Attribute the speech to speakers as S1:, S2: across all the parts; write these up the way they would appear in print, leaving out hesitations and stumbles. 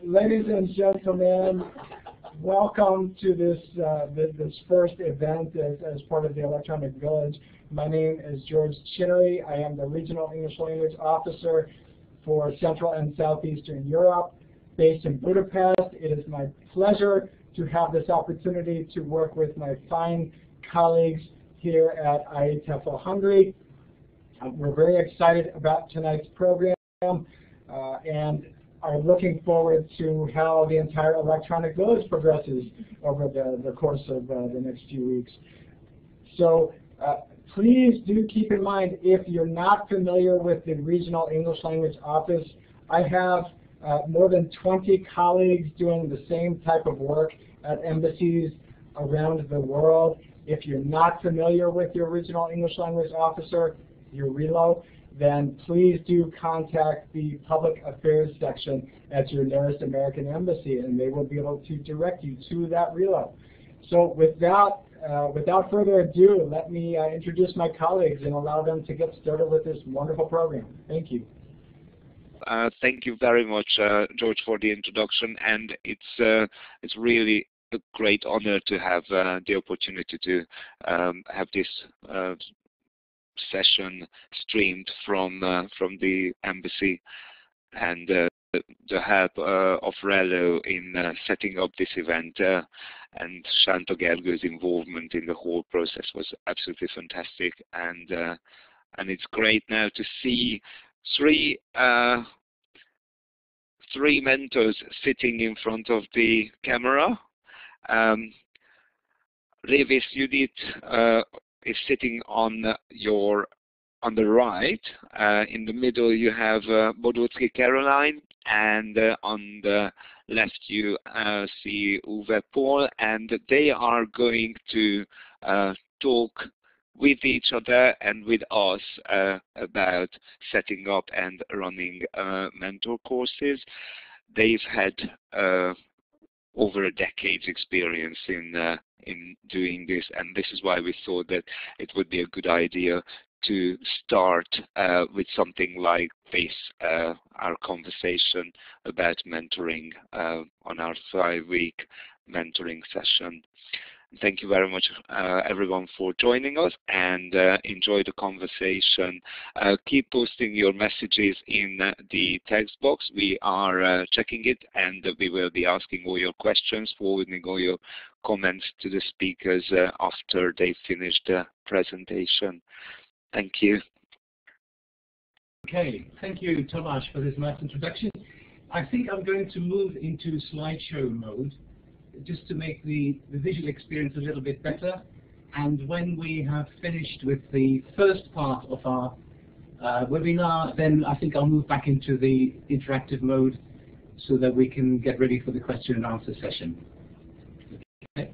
S1: Ladies and gentlemen, welcome to this first event as part of the Electronic Village. My name is George Chinnery. I am the Regional English Language Officer for Central and Southeastern Europe, based in Budapest. It is my pleasure to have this opportunity to work with my fine colleagues here at IATEFL Hungary. We're very excited about tonight's program and are looking forward to how the entire Electronic Village progresses over the course of the next few weeks. So please do keep in mind, if you're not familiar with the Regional English Language Office, I have more than 20 colleagues doing the same type of work at embassies around the world. If you're not familiar with your Regional English Language Officer, your RELO, then please do contact the Public Affairs section at your nearest American embassy, and they will be able to direct you to that RELO. So without further ado, let me introduce my colleagues and allow them to get started with this wonderful program. Thank you.
S2: Thank you very much, George, for the introduction, and it's really a great honor to have the opportunity to have this session streamed from the embassy, and the help of RELO in setting up this event and Sánta Gergő's involvement in the whole process was absolutely fantastic, and it's great now to see three mentors sitting in front of the camera. Révész Judit is sitting on the right. In the middle you have Bodóczky Caroline, and on the left you see Uwe Pohl, and they are going to talk with each other and with us about setting up and running mentor courses. They've had over a decade's experience in doing this, and this is why we thought that it would be a good idea to start with something like this, our conversation about mentoring on our 5-week mentoring session. Thank you very much, everyone, for joining us, and enjoy the conversation. Keep posting your messages in the text box. We are checking it, and we will be asking all your questions, forwarding all your comments to the speakers after they finish the presentation. Thank you.
S3: Okay, thank you, Tomasz, for this nice introduction. I think I'm going to move into slideshow mode, just to make the visual experience a little bit better. And when we have finished with the first part of our webinar, then I think I'll move back into the interactive mode so that we can get ready for the question and answer session. Okay.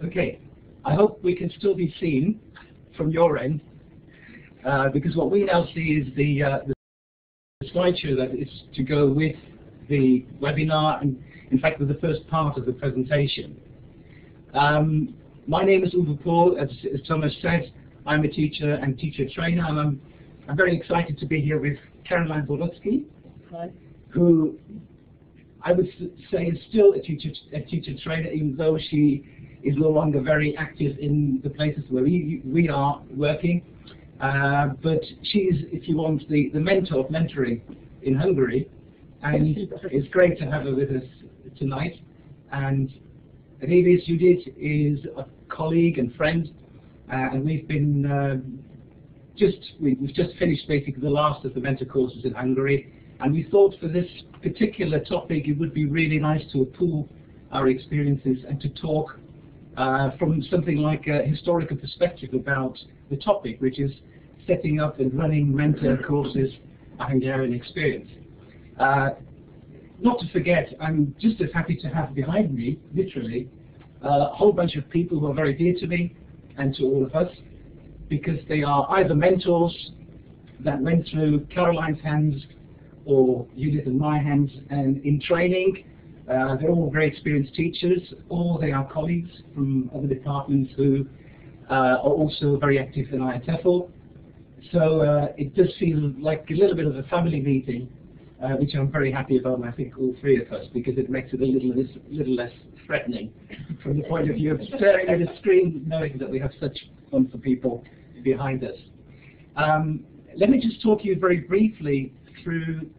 S3: Okay. I hope we can still be seen from your end, because what we now see is the slideshow that is to go with the webinar, and in fact with the first part of the presentation. My name is Uwe Pohl. As Thomas said, I'm a teacher and teacher trainer, and I'm very excited to be here with Caroline Bodóczky, who I would say is still a teacher trainer, even though she is no longer very active in the places where we are working. But she is, if you want, the mentor of mentoring in Hungary, and it's great to have her with us tonight. And Révész Judit is a colleague and friend, and we've been we've just finished basically the last of the mentor courses in Hungary, and we thought for this particular topic it would be really nice to pool our experiences and to talk from something like a historical perspective about the topic, which is setting up and running mentor courses, a Hungarian experience. Not to forget, I'm just as happy to have behind me, literally, a whole bunch of people who are very dear to me and to all of us, because they are either mentors that went through Caroline's hands or Judith and my hands and in training, They're all very experienced teachers, or they are colleagues from other departments who are also very active in IATEFL. So it does feel like a little bit of a family meeting, which I'm very happy about, and I think all three of us, because it makes it a little less threatening from the point of view of staring at a screen, knowing that we have such wonderful people behind us. Let me just talk you very briefly through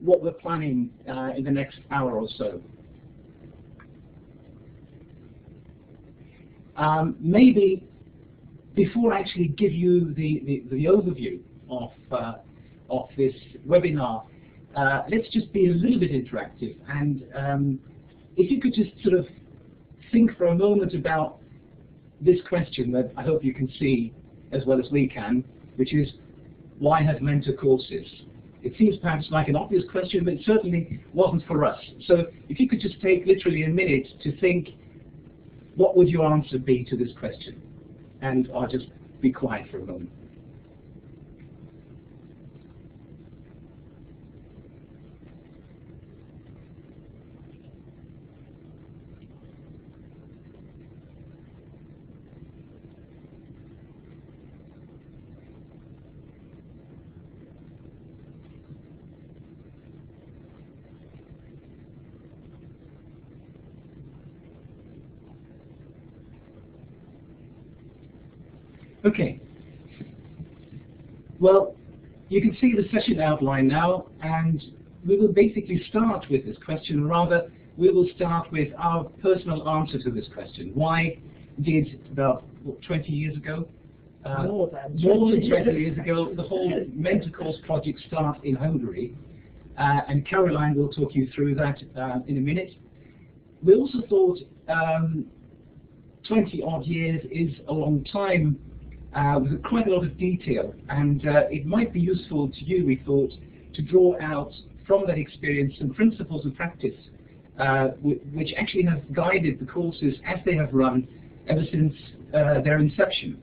S3: what we're planning in the next hour or so. Maybe before I actually give you the overview of this webinar, let's just be a little bit interactive, and if you could just sort of think for a moment about this question that I hope you can see as well as we can, which is, why have mentor courses? It seems perhaps like an obvious question, but it certainly wasn't for us. So if you could just take literally a minute to think, what would your answer be to this question? And I'll just be quiet for a moment. Okay. Well, you can see the session outline now, and we will basically start with this question. Rather, we will start with our personal answer to this question. Why did, about 20 years ago, more than 20 years ago, the whole mentor course project start in Hungary? And Caroline will talk you through that in a minute. We also thought 20 odd years is a long time, with quite a lot of detail, and it might be useful to you, we thought, to draw out from that experience some principles of practice which actually have guided the courses as they have run ever since their inception.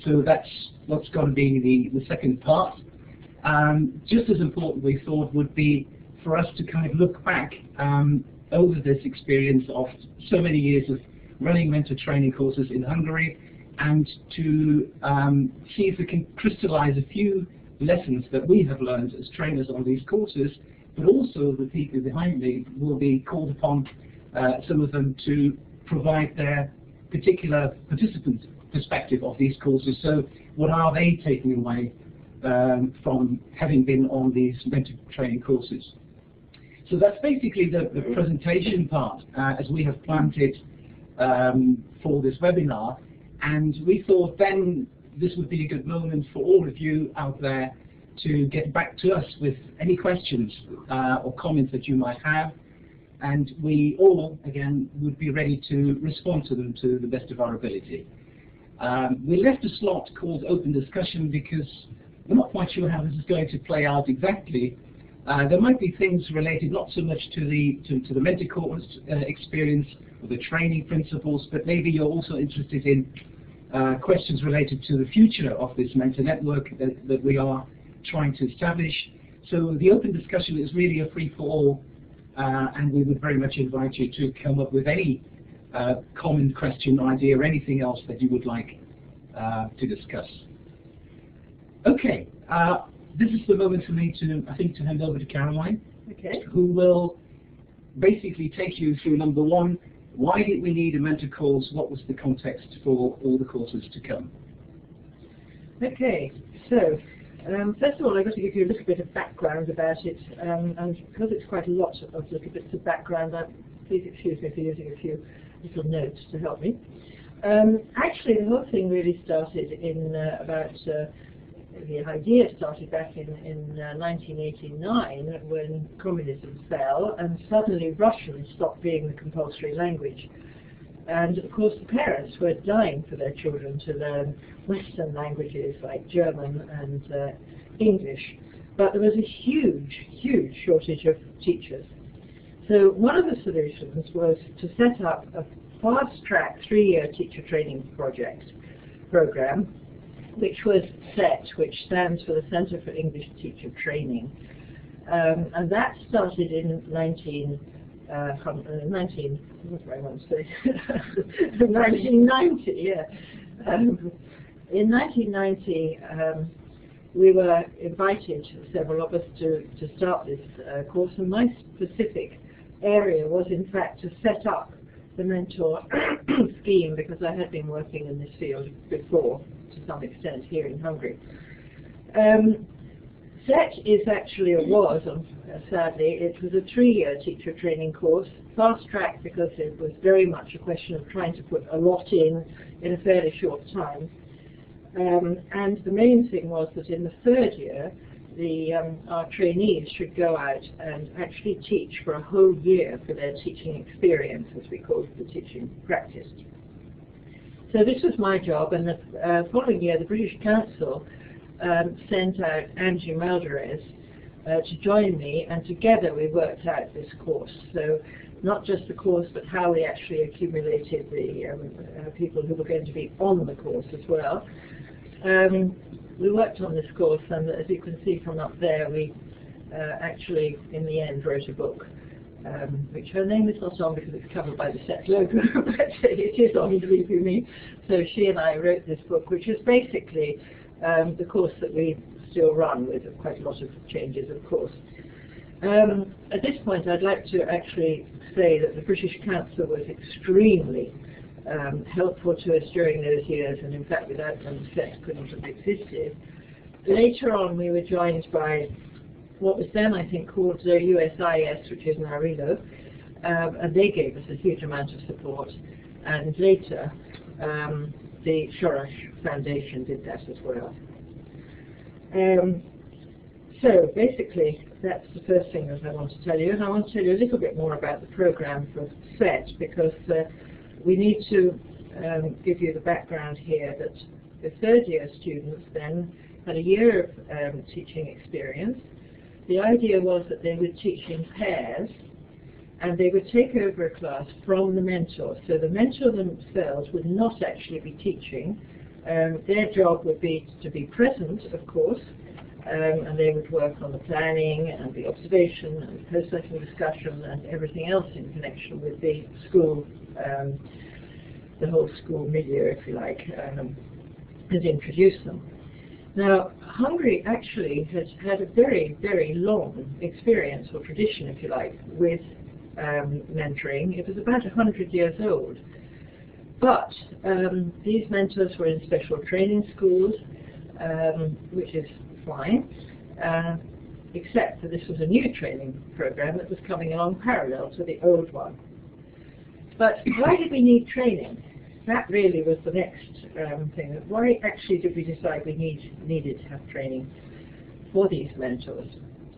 S3: So that's what's going to be the second part. Just as important, we thought, would be for us to kind of look back over this experience of so many years of running mentor training courses in Hungary, and to see if we can crystallize a few lessons that we have learned as trainers on these courses, but also the people behind me will be called upon, some of them, to provide their particular participant perspective of these courses. So what are they taking away from having been on these mentor training courses? So that's basically the presentation part as we have planned it for this webinar. And we thought then this would be a good moment for all of you out there to get back to us with any questions or comments that you might have. And we all, again, would be ready to respond to them to the best of our ability. We left a slot called open discussion because we're not quite sure how this is going to play out exactly. There might be things related not so much to the mentor course experience or the training principles, but maybe you're also interested in questions related to the future of this mentor network that we are trying to establish. So the open discussion is really a free-for-all, and we would very much invite you to come up with any common question, idea, or anything else that you would like to discuss. Okay, this is the moment for me to, I think, to hand over to Caroline, who will basically take you through number one. Why did we need a mentor course? What was the context for all the courses to come?
S4: Okay, so first of all, I've got to give you a little bit of background about it, and because it's quite a lot of little bits of background, please excuse me for using a few little notes to help me. Actually, the whole thing really started in the idea started back in 1989 when communism fell and suddenly Russian stopped being the compulsory language. And of course the parents were dying for their children to learn Western languages like German and English. But there was a huge shortage of teachers. So one of the solutions was to set up a fast-track 3-year teacher training program, which was CET, which stands for the Center for English Teacher Training. And that started in 19 1990, yeah. In 1990, we were invited, several of us, to start this course, and my specific area was, in fact, to set up the mentor scheme, because I had been working in this field before, to some extent, here in Hungary. SET is actually, or was, sadly, it was a 3-year teacher training course, fast-track because it was very much a question of trying to put a lot in a fairly short time. And the main thing was that in the 3rd year, our trainees should go out and actually teach for a whole year for their teaching experience, as we call it, the teaching practice. So this was my job, and the following year the British Council sent out Angie Malderez to join me, and together we worked out this course. So not just the course, but how we actually accumulated the people who were going to be on the course as well. We worked on this course, and as you can see from up there, we actually, in the end, wrote a book, which her name is not on because it's covered by the SET logo, but it is on, believe you me. So she and I wrote this book, which is basically the course that we still run, with quite a lot of changes, of course. At this point, I'd like to actually say that the British Council was extremely helpful to us during those years, and in fact without them SET couldn't have existed. Later on we were joined by what was then I think called the USIS, which is now RELO, and they gave us a huge amount of support, and later the Soros Foundation did that as well. So basically that's the first thing that I want to tell you, and I want to tell you a little bit more about the program for SET, because we need to give you the background here that the 3rd year students then had a year of teaching experience. The idea was that they would teach in pairs, and they would take over a class from the mentor. So the mentor themselves would not actually be teaching. Their job would be to be present, of course, and they would work on the planning and the observation and post-lesson discussion and everything else in connection with the school, the whole school milieu, if you like, and introduce them. Now, Hungary actually has had a very, very long experience or tradition, if you like, with mentoring. It was about 100 years old. But these mentors were in special training schools, which is fine, except that this was a new training program that was coming along parallel to the old one. But why did we need training? That really was the next thing. Why actually did we decide we needed to have training for these mentors?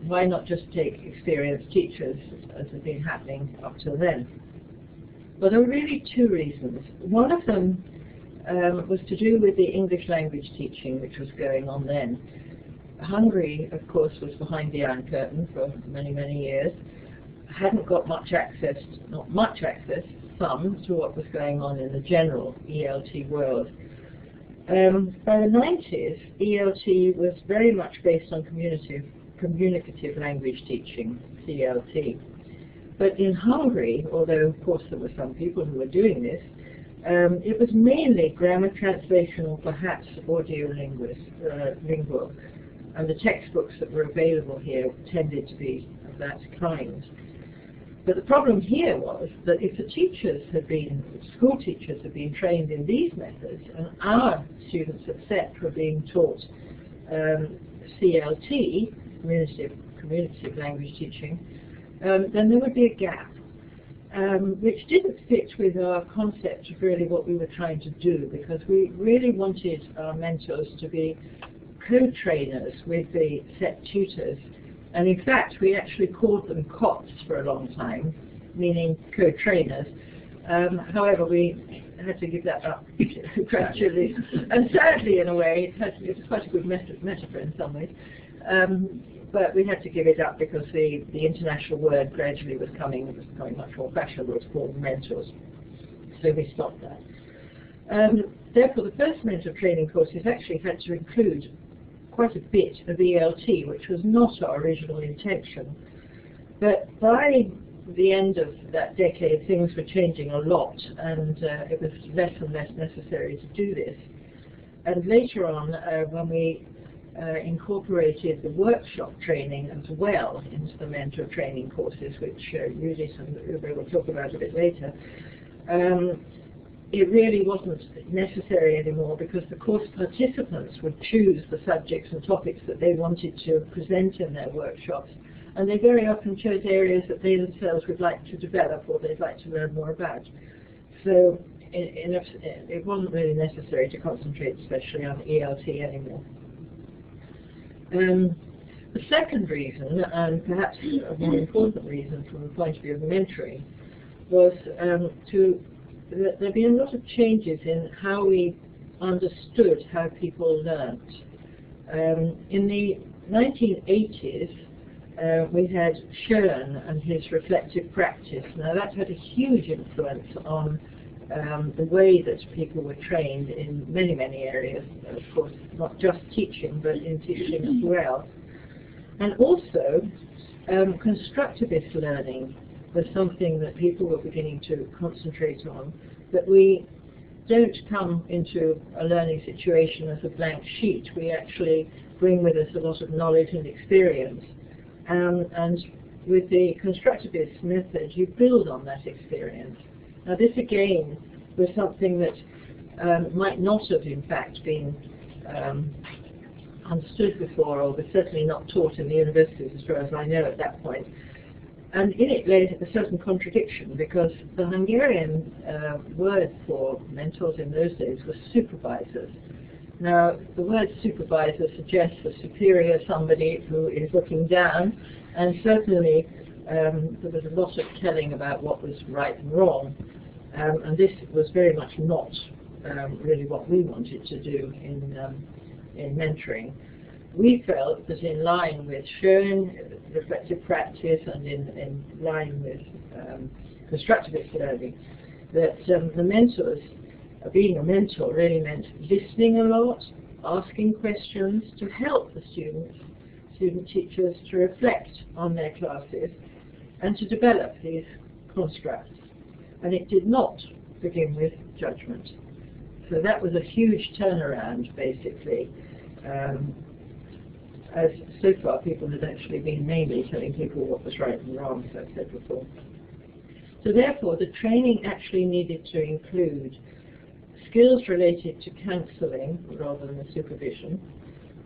S4: Why not just take experienced teachers, as had been happening up till then? Well, there were really 2 reasons. One of them was to do with the English language teaching which was going on then. Hungary, of course, was behind the Iron Curtain for many, many years. Hadn't got much access, not much access, some, to what was going on in the general ELT world. By the 90s, ELT was very much based on communicative language teaching, CLT. But in Hungary, although of course there were some people who were doing this, it was mainly grammar translation or perhaps audiolingual, and the textbooks that were available here tended to be of that kind. But the problem here was that if the teachers had been, school teachers had been trained in these methods, and our students at SET were being taught CLT, communicative language teaching, then there would be a gap, which didn't fit with our concept of really what we were trying to do, because we really wanted our mentors to be co-trainers with the SET tutors. And in fact, we actually called them COTS for a long time, meaning co-trainers. However, we had to give that up gradually. And sadly, in a way, it was quite a good metaphor in some ways. But we had to give it up because the international word gradually was becoming much more fashionable. It was called mentors. So we stopped that. Therefore, the first mentor training courses actually had to include quite a bit of ELT, which was not our original intention. But by the end of that decade, things were changing a lot, and it was less and less necessary to do this. And later on, when we incorporated the workshop training as well into the mentor training courses, which Judit and Uwe will talk about a bit later, it really wasn't necessary anymore, because the course participants would choose the subjects and topics that they wanted to present in their workshops, and they very often chose areas that they themselves would like to develop or they'd like to learn more about. So it wasn't really necessary to concentrate especially on ELT anymore. The second reason, and perhaps a more important reason from the point of view of mentoring, was that there'd been a lot of changes in how we understood how people learnt. In the 1980s, we had Schoen and his reflective practice. Now that had a huge influence on the way that people were trained in many, many areas, of course, not just teaching, but in teaching as well. And also, constructivist learning was something that people were beginning to concentrate on, that we don't come into a learning situation as a blank sheet. We actually bring with us a lot of knowledge and experience. And with the constructivist method, you build on that experience. Now this again was something that might not have in fact been understood before, or was certainly not taught in the universities as far as I know at that point. And in it lay a certain contradiction, because the Hungarian word for mentors in those days was supervisors. Now the word supervisor suggests a superior, somebody who is looking down, and certainly there was a lot of telling about what was right and wrong. And this was very much not really what we wanted to do in mentoring. We felt that in line with Schoen, reflective practice, and in line with constructivist learning, that the mentors, being a mentor really meant listening a lot, asking questions to help the student teachers to reflect on their classes and to develop these constructs. And it did not begin with judgment. So that was a huge turnaround, basically, as so far people had actually been mainly telling people what was right and wrong, as I said before. So therefore, the training actually needed to include skills related to counselling rather than supervision.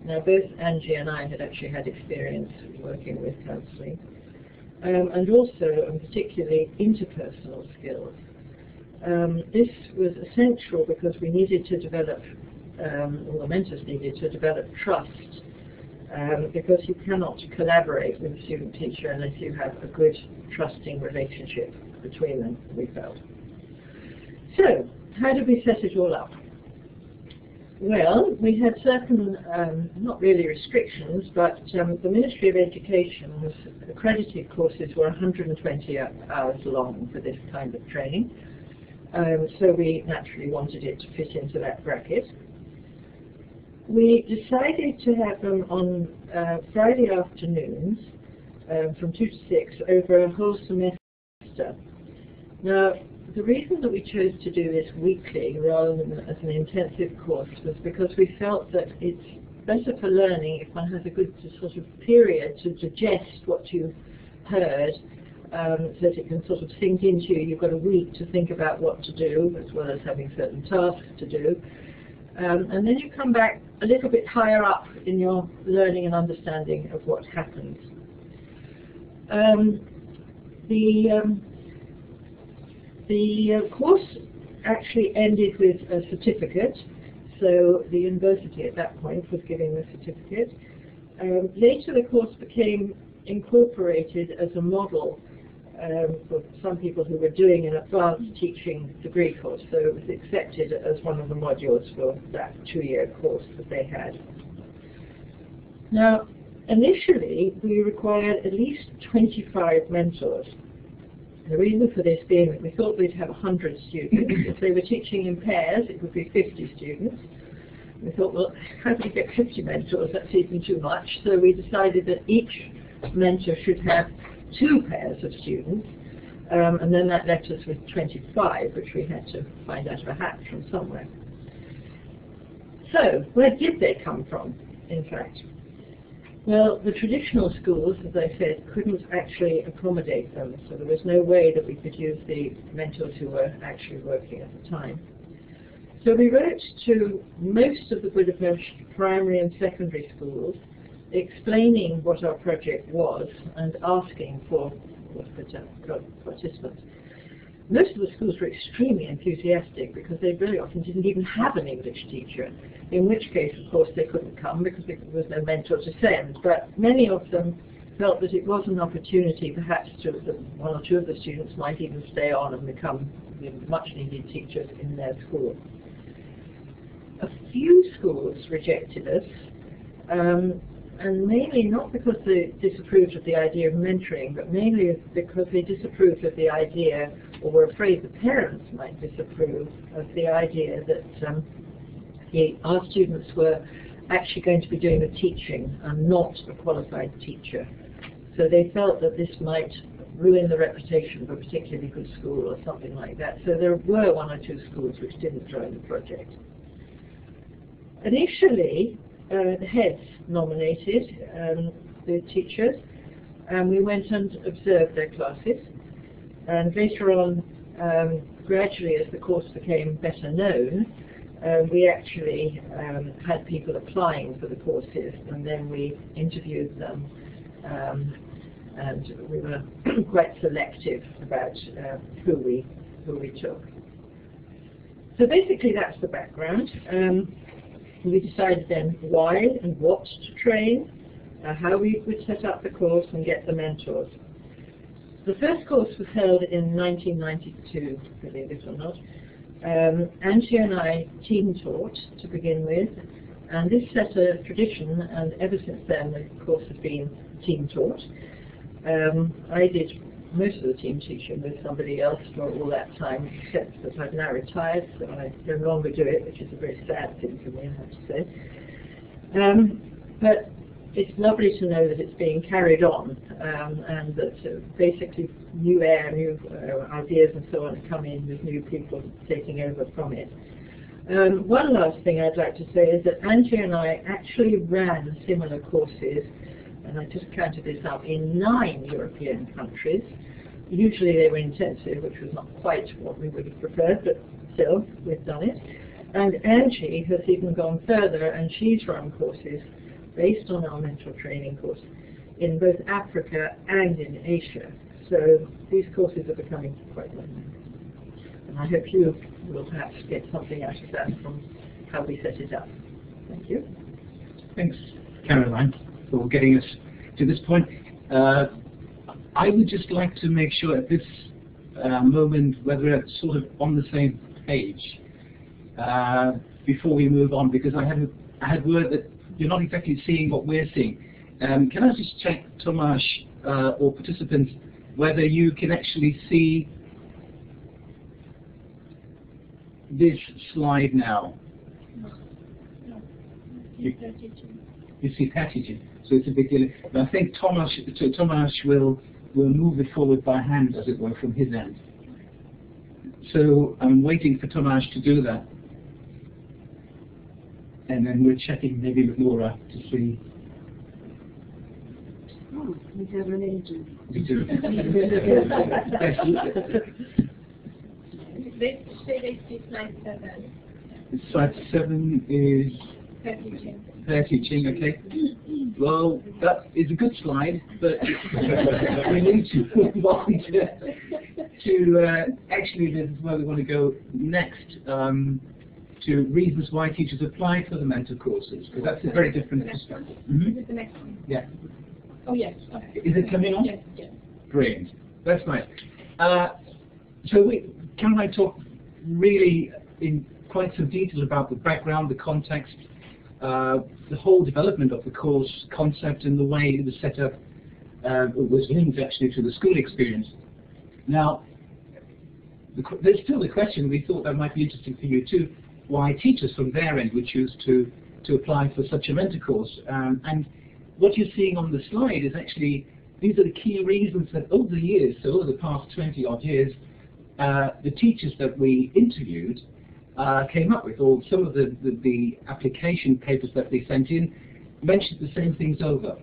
S4: Now both Angie and I had actually had experience working with counselling. And also, and particularly, interpersonal skills. This was essential because we needed to develop, or the mentors needed to develop trust, because you cannot collaborate with a student teacher unless you have a good, trusting relationship between them, we felt. So, how did we set it all up? Well, we had certain, not really restrictions, but the Ministry of Education's accredited courses were 120 hours long for this kind of training. So we naturally wanted it to fit into that bracket. We decided to have them on Friday afternoons from 2 to 6 over a whole semester. Now, the reason that we chose to do this weekly rather than as an intensive course was because we felt that it's better for learning if one has a good sort of period to digest what you've heard, so that it can sort of sink into you. You've got a week to think about what to do, as well as having certain tasks to do. And then you come back a little bit higher up in your learning and understanding of what happens. The course actually ended with a certificate, so the university at that point was giving the certificate. Later the course became incorporated as a model for some people who were doing an advanced teaching degree course, so it was accepted as one of the modules for that 2-year course that they had. Now, initially we required at least 25 mentors. The reason for this being that we thought we'd have 100 students. If they were teaching in pairs, it would be 50 students. We thought, well, how do we get 50 mentors? That's even too much. So we decided that each mentor should have 2 pairs of students, and then that left us with 25, which we had to find out of a hat from somewhere. So, where did they come from, in fact? Well, the traditional schools, as I said, couldn't actually accommodate them, so there was no way that we could use the mentors who were actually working at the time. So we wrote to most of the Budapest primary and secondary schools, explaining what our project was and asking for participants. Most of the schools were extremely enthusiastic because they very often didn't even have an English teacher, in which case, of course, they couldn't come because there was no mentor to send. But many of them felt that it was an opportunity, perhaps, to one or two of the students might even stay on and become much-needed teachers in their school. A few schools rejected us, and mainly not because they disapproved of the idea of mentoring, but mainly because they disapproved of the idea, or were afraid the parents might disapprove of the idea that our students were actually going to be doing the teaching and not a qualified teacher. So they felt that this might ruin the reputation of a particularly good school or something like that. So there were one or two schools which didn't join the project. Initially, the heads nominated the teachers, and we went and observed their classes. And later on, gradually as the course became better known, we actually had people applying for the courses, and then we interviewed them, and we were quite selective about who we took. So basically that's the background. We decided then why and what to train, how we would set up the course and get the mentors. The first course was held in 1992, believe it or not. Angie and I team taught to begin with, and this set a tradition, and ever since then the course has been team taught. I did most of the team teaching with somebody else for all that time, except that I've now retired, so I no longer do it, which is a very sad thing for me, I have to say. But it's lovely to know that it's being carried on, and that basically new air, new ideas and so on come in with new people taking over from it. One last thing I'd like to say is that Angie and I actually ran similar courses, and I just counted this out, in 9 European countries. Usually they were intensive, which was not quite what we would have preferred, but still, we've done it. And Angie has even gone further, and she's run courses based on our mentor training course in both Africa and in Asia. So these courses are becoming quite well known. And I hope you will perhaps get something out of that from how we set it up. Thank you.
S3: Thanks, Caroline, for getting us to this point. I would just like to make sure at this moment whether we're sort of on the same page before we move on, because I had word that you're not exactly seeing what we're seeing. Can I just check, Tomasz, or participants, whether you can actually see this slide now?
S5: No.
S3: You see packaging, so it's a big deal. I think Tomasz will move it forward by hand, as it were, from his end. So I'm waiting for Tomasz to do that. And then we're checking maybe with Laura to see.
S5: Oh, we have an agent.
S3: We do.
S5: Slide 7.
S3: Slide 7 is fair teaching, okay. Well, that is a good slide, but we need to move on to actually this is where we want to go next, to reasons why teachers apply for the mentor courses, because that's a very different perspective.
S5: Is it the next one?
S3: Yeah.
S5: Oh, yes. Okay.
S3: Is it coming on?
S5: Yes, yes.
S3: Brilliant. That's nice. So can I talk really in quite some detail about the background, the context, the whole development of the course concept and the way it was set up was linked actually to the school experience. Now, there's still the question, we thought that might be interesting for you too, why teachers from their end would choose to apply for such a mentor course. And what you're seeing on the slide is actually these are the key reasons that over the years, so over the past 20 odd years, the teachers that we interviewed came up with, or some of the application papers that they sent in mentioned the same things over.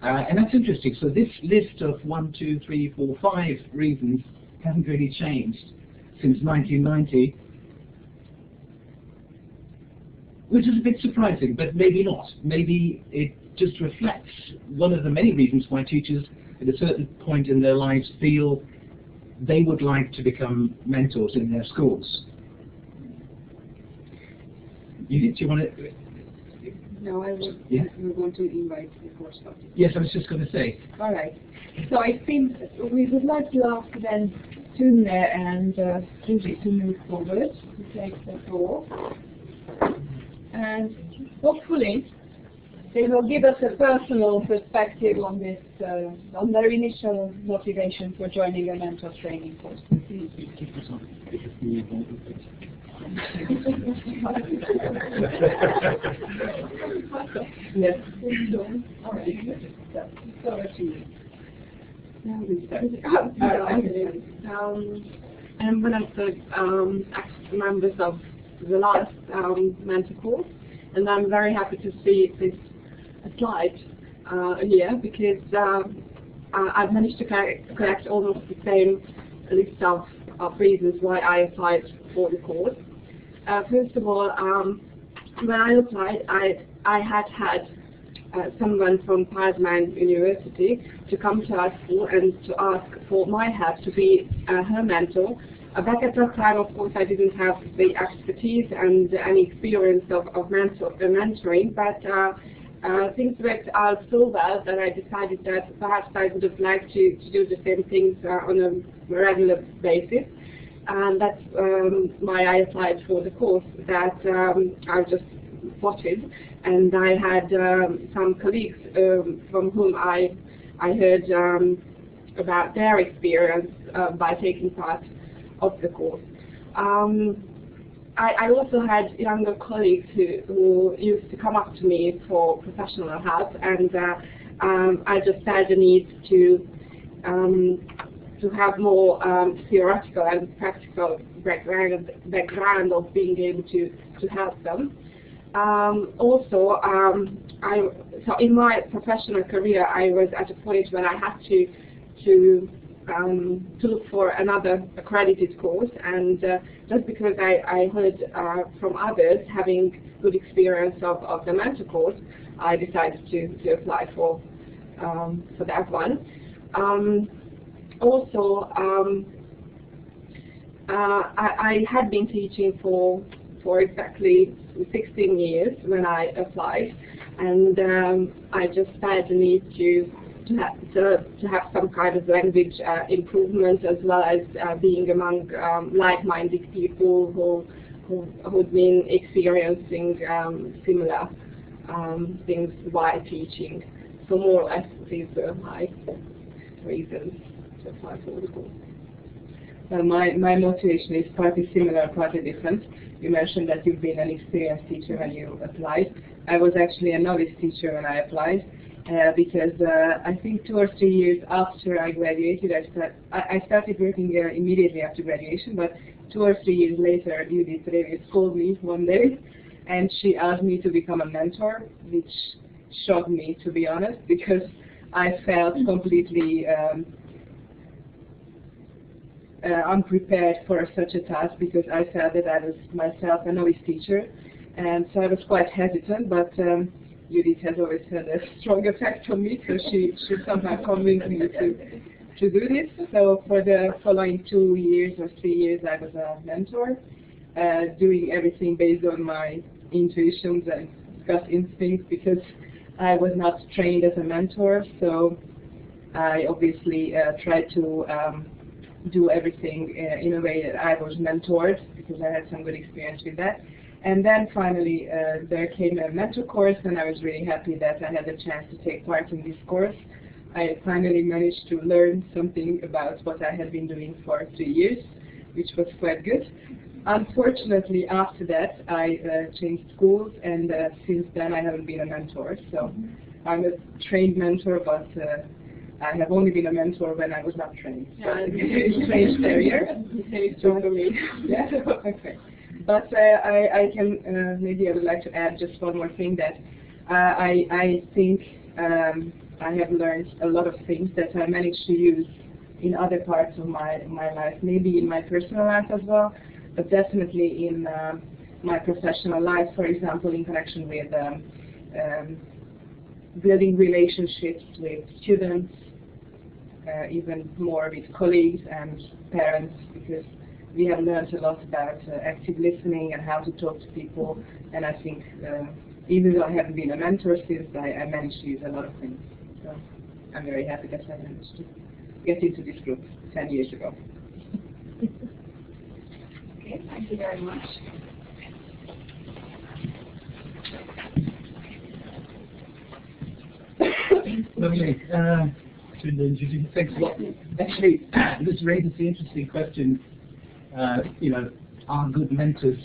S3: And that's interesting. So this list of 1, 2, 3, 4, 5 reasons hasn't really changed since 1990, which is a bit surprising, but maybe not. Maybe it just reflects one of the many reasons why teachers at a certain point in their lives feel they would like to become mentors in their schools. Do you want to?
S5: No, I would want to invite before starting.
S3: Yes, I was just going to say.
S5: All right. So I think we would like to ask then Sune and Judit to move forward to take the floor. And hopefully they will give us a personal perspective on this, on their initial motivation for joining a mentor training course. Yes. All right. So over to you. I'm one of the members of the last mentor course, and I'm very happy to see this slide here because I've managed to collect almost the same list of reasons why I applied for the course. First of all, when I applied, I had someone from Parsman University to come to our school and to ask for my help to be her mentor. Back at that time, of course, I didn't have the expertise and any experience of mentoring, but things worked out so well that I decided that perhaps I would have liked to do the same things on a regular basis. And that's why I applied for the course that I just spotted. And I had some colleagues from whom I heard about their experience by taking part of the course. I also had younger colleagues who used to come up to me for professional help, and I just felt the need to have more theoretical and practical background of being able to help them. Also, so in my professional career, I was at a point when I had to look for another accredited course, and just because I heard from others having good experience of the mentor course, I decided to apply for that one. Also, I had been teaching for exactly 16 years when I applied, and I just felt the need to have some kind of language improvement, as well as being among like-minded people who'd been experiencing similar things while teaching. So more or less these were my reasons to apply for the course.
S6: Well, my motivation is partly similar, partly different. You mentioned that you've been an experienced teacher when you applied. I was actually a novice teacher when I applied, because I think 2 or 3 years after I graduated, I started working immediately after graduation, but 2 or 3 years later, Judit Révész called me one day, and she asked me to become a mentor, which shocked me, to be honest, because I felt completely unprepared for such a task, because I felt that I was myself a novice teacher, and so I was quite hesitant, but Judit has always had a strong effect on me, so she somehow convinced me to do this. So for the following 2 years or 3 years, I was a mentor, doing everything based on my intuitions and gut instincts, because I was not trained as a mentor, so I obviously tried to do everything in a way that I was mentored, because I had some good experience with that. And then finally there came a mentor course, and I was really happy that I had a chance to take part in this course. I finally managed to learn something about what I had been doing for 3 years, which was quite good. Unfortunately, after that, I changed schools, and since then I haven't been a mentor. So I'm a trained mentor, but I have only been a mentor when I was not trained.
S5: Yeah,
S6: it's a strange barrier.
S5: It's true for me.
S6: Yeah, okay. But I can, maybe I would like to add just one more thing, that I think I have learned a lot of things that I managed to use in other parts of my life, maybe in my personal life as well, but definitely in my professional life, for example, in connection with building relationships with students, even more with colleagues and parents, because we have learned a lot about active listening and how to talk to people, and I think even though I haven't been a mentor since, I managed to use a lot of things. So I'm very happy that I managed to get into this group 10 years ago.
S5: Okay, thank you very much.
S3: Lovely. Judith, thanks a lot. Actually, this raises the interesting question, you know, are good mentors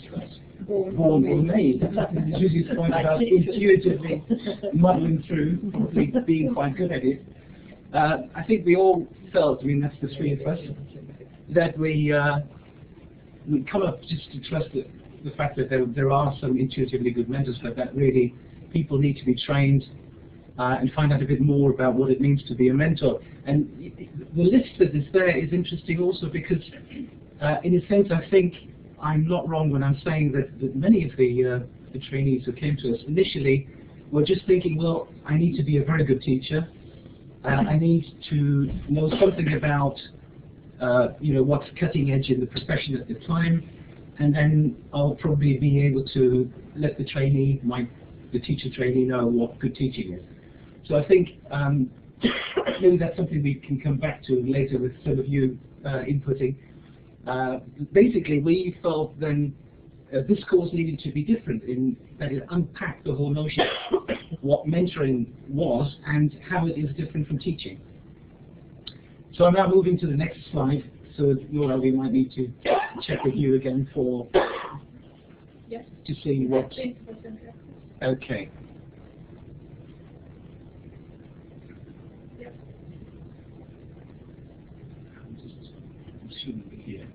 S3: born or made? Judith's point about intuitively muddling through, probably being quite good at it. I think we all felt, I mean, that's the three of us, that we come up just to trust the fact that there are some intuitively good mentors, but that really people need to be trained and find out a bit more about what it means to be a mentor. And the list that is there is interesting also because, in a sense, I think I'm not wrong when I'm saying that many of the trainees who came to us initially were just thinking, well, I need to be a very good teacher. I need to know something about you know, what's cutting edge in the profession at the time, and then I'll probably be able to let the trainee, the teacher trainee, know what good teaching is. So I think maybe that's something we can come back to later with some of you inputting. Basically, we felt then this course needed to be different in that it unpacked the whole notion of what mentoring was and how it is different from teaching. So I'm now moving to the next slide. So Laura, we might need to check with you again for to see what. Okay. Shouldn't be here.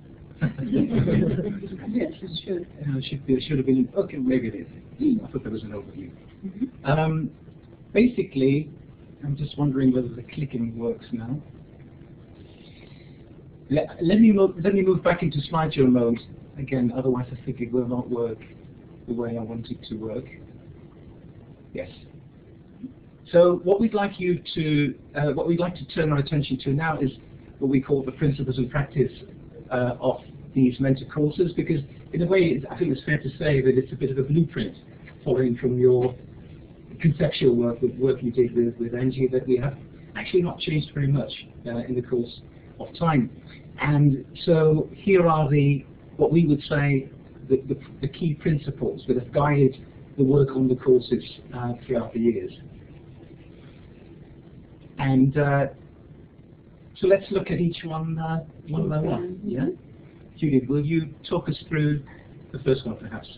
S6: Yes, it should.
S3: It should have been. Okay, maybe it is. I thought there was an overview. Basically, I'm just wondering whether the clicking works now. Let me move back into slideshow mode again. Otherwise, I think it will not work the way I want it to work. Yes. So what we'd like to turn our attention to now is what we call the principles and practice of these mentor courses, because in a way I think it's fair to say that it's a bit of a blueprint following from your conceptual work, the work you did with Angie, that we have actually not changed very much in the course of time. And so here are what we would say the key principles that have guided the work on the courses throughout the years. And so let's look at each one by one. Yeah? Judith, will you talk us through the first one, perhaps?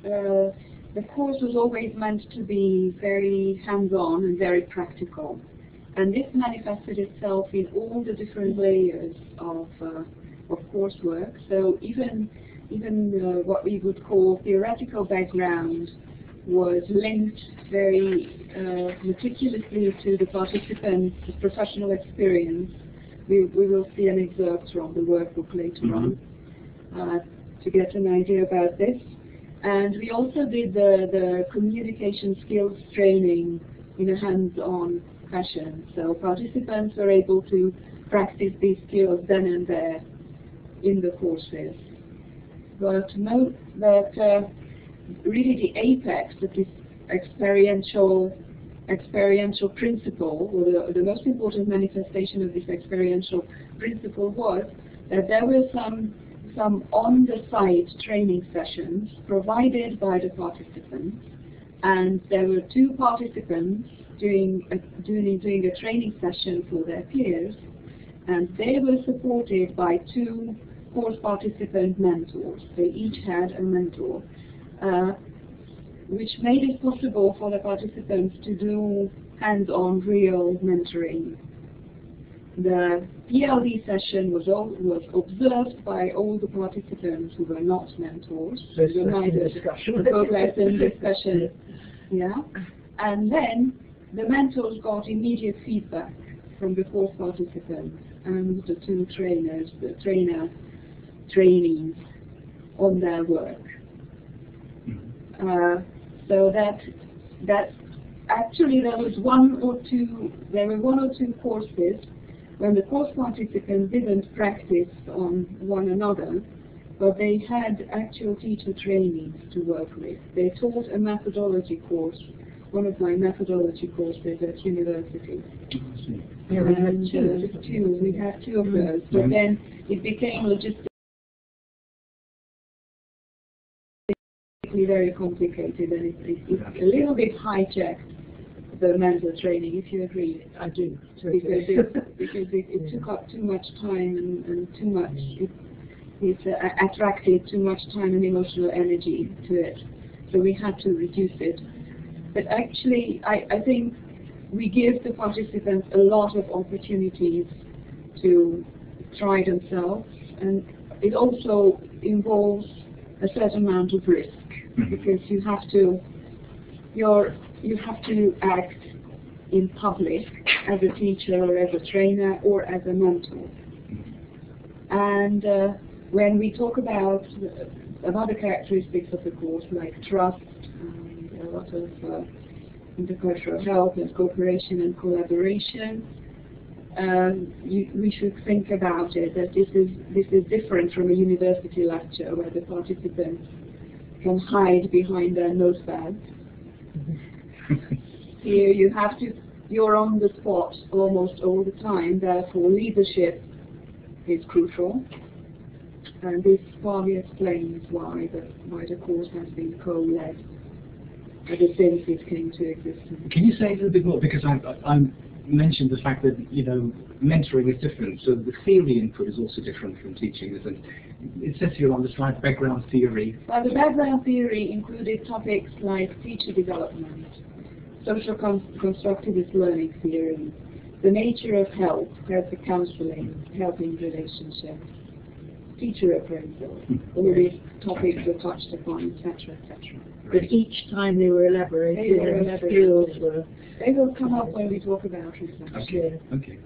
S5: The course was always meant to be very hands-on and very practical, and this manifested itself in all the different layers of coursework. So even what we would call theoretical background was linked very meticulously to the participants' professional experience. We will see an excerpt from the workbook later on to get an idea about this. And we also did the communication skills training in a hands-on fashion. So participants were able to practice these skills then and there in the courses. But note that really the apex of this experiential principle, or the most important manifestation of this experiential principle, was that there were some on-the-site training sessions provided by the participants, and there were two participants doing a training session for their peers, and they were supported by two course participant mentors. They each had a mentor. which made it possible for the participants to do hands-on real mentoring. The ELD session was observed by all the participants who were not mentors.
S4: So it's discussion.
S5: Progress in discussion. Yeah. And then the mentors got immediate feedback from the 4 participants and the 2 trainers, the trainees on their work. So that actually there were 1 or 2 courses when the course participants didn't practice on one another, but they had actual teacher trainees to work with. They taught a methodology course, one of my methodology courses at university.
S4: Yeah, we had 2.
S5: We had 2 of those, but then it became logistically very complicated, and it's a little bit hijacked the mentor training, if you agree.
S4: I do.
S5: Because it took up too much time and too much, it attracted too much time and emotional energy to it. So we had to reduce it. But actually, I think we give the participants a lot of opportunities to try themselves, and it also involves a certain amount of risk, because you have to act in public as a teacher or as a trainer or as a mentor. And when we talk about other characteristics of the course, like trust, and a lot of intercultural help and cooperation and collaboration, we should think about it that this is different from a university lecture where the participants can hide behind their notepads. Here you're on the spot almost all the time, therefore leadership is crucial. And this partly explains why the course has been co-led ever since it came to existence.
S3: Can you say a little bit more, because I mentioned the fact that, you know, mentoring is different, so the theory input is also different from teaching, isn't it? It says here on the slide, background theory.
S5: Well, the background theory included topics like teacher development, social constructivist learning theory, the nature of help counseling, helping relationships, teacher appraisal. All these topics were touched upon, etc., etc.
S4: But each time they were elaborated,
S5: they will come up when we talk about research.
S3: Okay.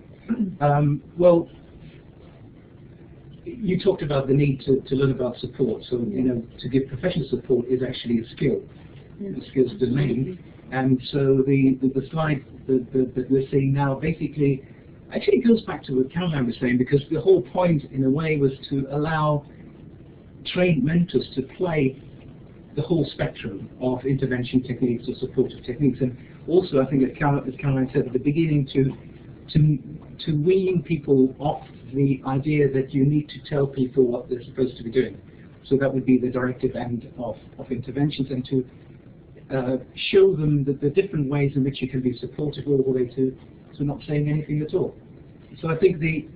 S3: Well, you talked about the need to learn about support. So, you know, to give professional support is actually a skill, a skills domain. And so the slide that we're seeing now basically actually goes back to what Caroline was saying, because the whole point, in a way, was to allow trained mentors to play the whole spectrum of intervention techniques or supportive techniques. And also, I think, as Caroline said at the beginning, to wean people off the idea that you need to tell people what they're supposed to be doing. So that would be the directive end of interventions, and to show them the different ways in which you can be supportive all the way to not saying anything at all. So I think these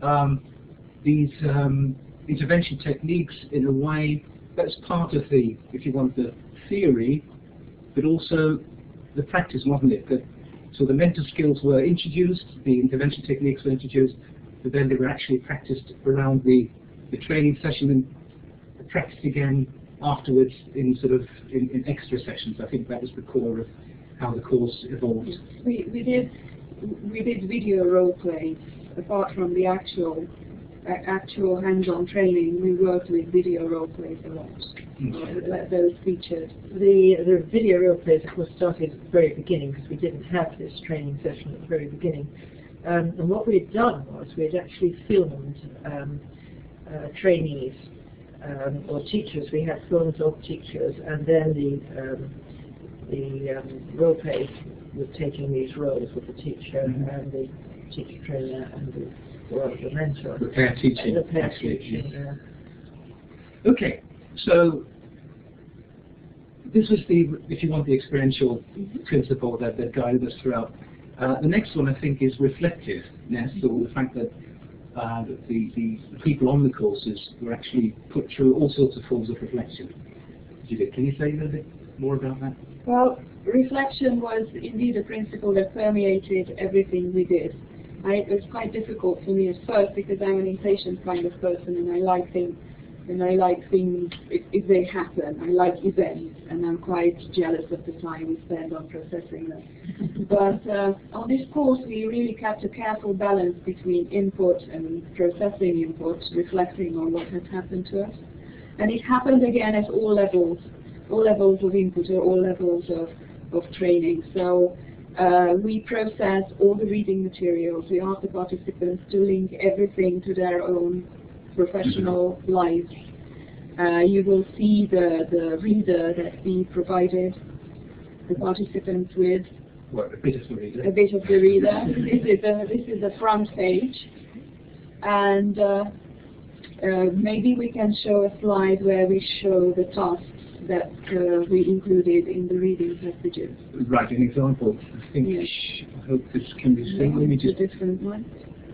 S3: intervention techniques, in a way, that's part of the, if you want, the theory, but also the practice, wasn't it? So the mentor skills were introduced, the intervention techniques were introduced, but then they were actually practiced around the training session and practiced again afterwards in in extra sessions. I think that was the core of how the course evolved.
S5: We did video role plays. Apart from the actual hands-on training, we worked with video role plays a lot. Those featured.
S4: The video role plays, of course, started at the very beginning, because we didn't have this training session at the very beginning. And what we had done was we had actually filmed trainees or teachers. We had films of teachers, and then the role plays were taking these roles with the teacher and the teacher trainer and the mentor.
S3: The pair teaching.
S4: The pair teaching, yeah.
S3: Okay, so this was the, if you want, the experiential principle that guided us throughout. The next one, I think, is reflectiveness, or the fact that the people on the courses were actually put through all sorts of forms of reflection. Judith, can you say a little bit more about that?
S5: Well, reflection was indeed a principle that permeated everything we did. It was quite difficult for me at first because I'm an impatient kind of person, and I like things if they happen. I like events, and I'm quite jealous of the time we spend on processing them. But on this course, we really kept a careful balance between input and processing input, reflecting on what had happened to us. And it happened again at all levels of input or all levels of training. So we processed all the reading materials. We asked the participants to link everything to their own professional lives. You will see the reader that we provided the participants with.
S3: What, a bit of the reader?
S5: A bit of the reader. This is the front page. And maybe we can show a slide where we show the tasks that we included in the reading passages.
S3: Right, an example. I think,
S5: yes.
S3: I hope this can be seen. Let me just...
S5: A different one.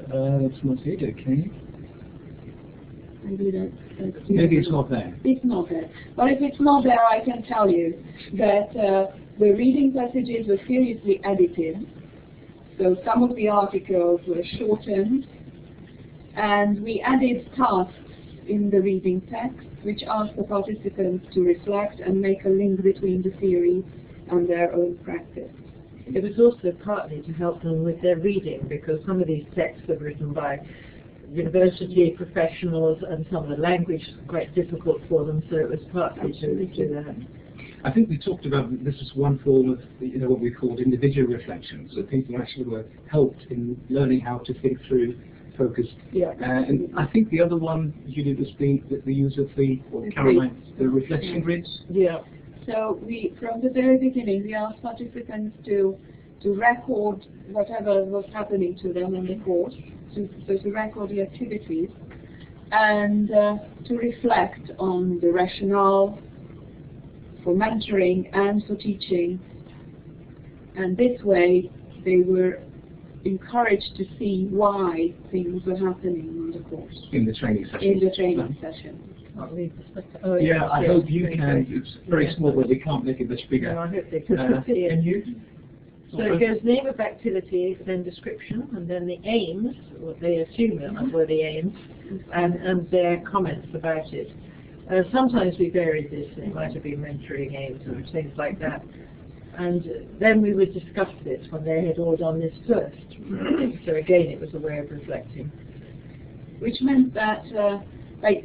S3: That's not it, okay.
S5: Maybe
S3: Maybe it's not there.
S5: It's not there. But if it's not there, I can tell you that the reading passages were seriously edited. So some of the articles were shortened, and we added tasks in the reading text, which asked the participants to reflect and make a link between the theory and their own practice.
S4: It was also partly to help them with their reading, because some of these texts are written by university professionals, and some of the language is quite difficult for them, so it was partly to do that.
S3: I think we talked about this is one form of what we called individual reflection, so people actually were helped in learning how to think through, focus.
S4: Yeah.
S3: And I think the other one you did was the use of the reflection grids.
S5: Yeah. So from the very beginning, we asked participants to record whatever was happening to them in the course, so to record the activities, and to reflect on the rationale for mentoring and for teaching. And this way, they were encouraged to see why things were happening in the course.
S3: In the training session.
S5: In the training session.
S4: Oh,
S3: yeah, I hope you can. It's very small, but we can't make it much bigger.
S4: No, I hope they can.
S3: Can you?
S4: So it goes name of activity, then description, and then the aims, what they assume were the aims, and their comments about it. Sometimes we varied this, it might have been mentoring aims or things like that. And then we would discuss this when they had all done this first. So again, it was a way of reflecting.
S5: Which meant that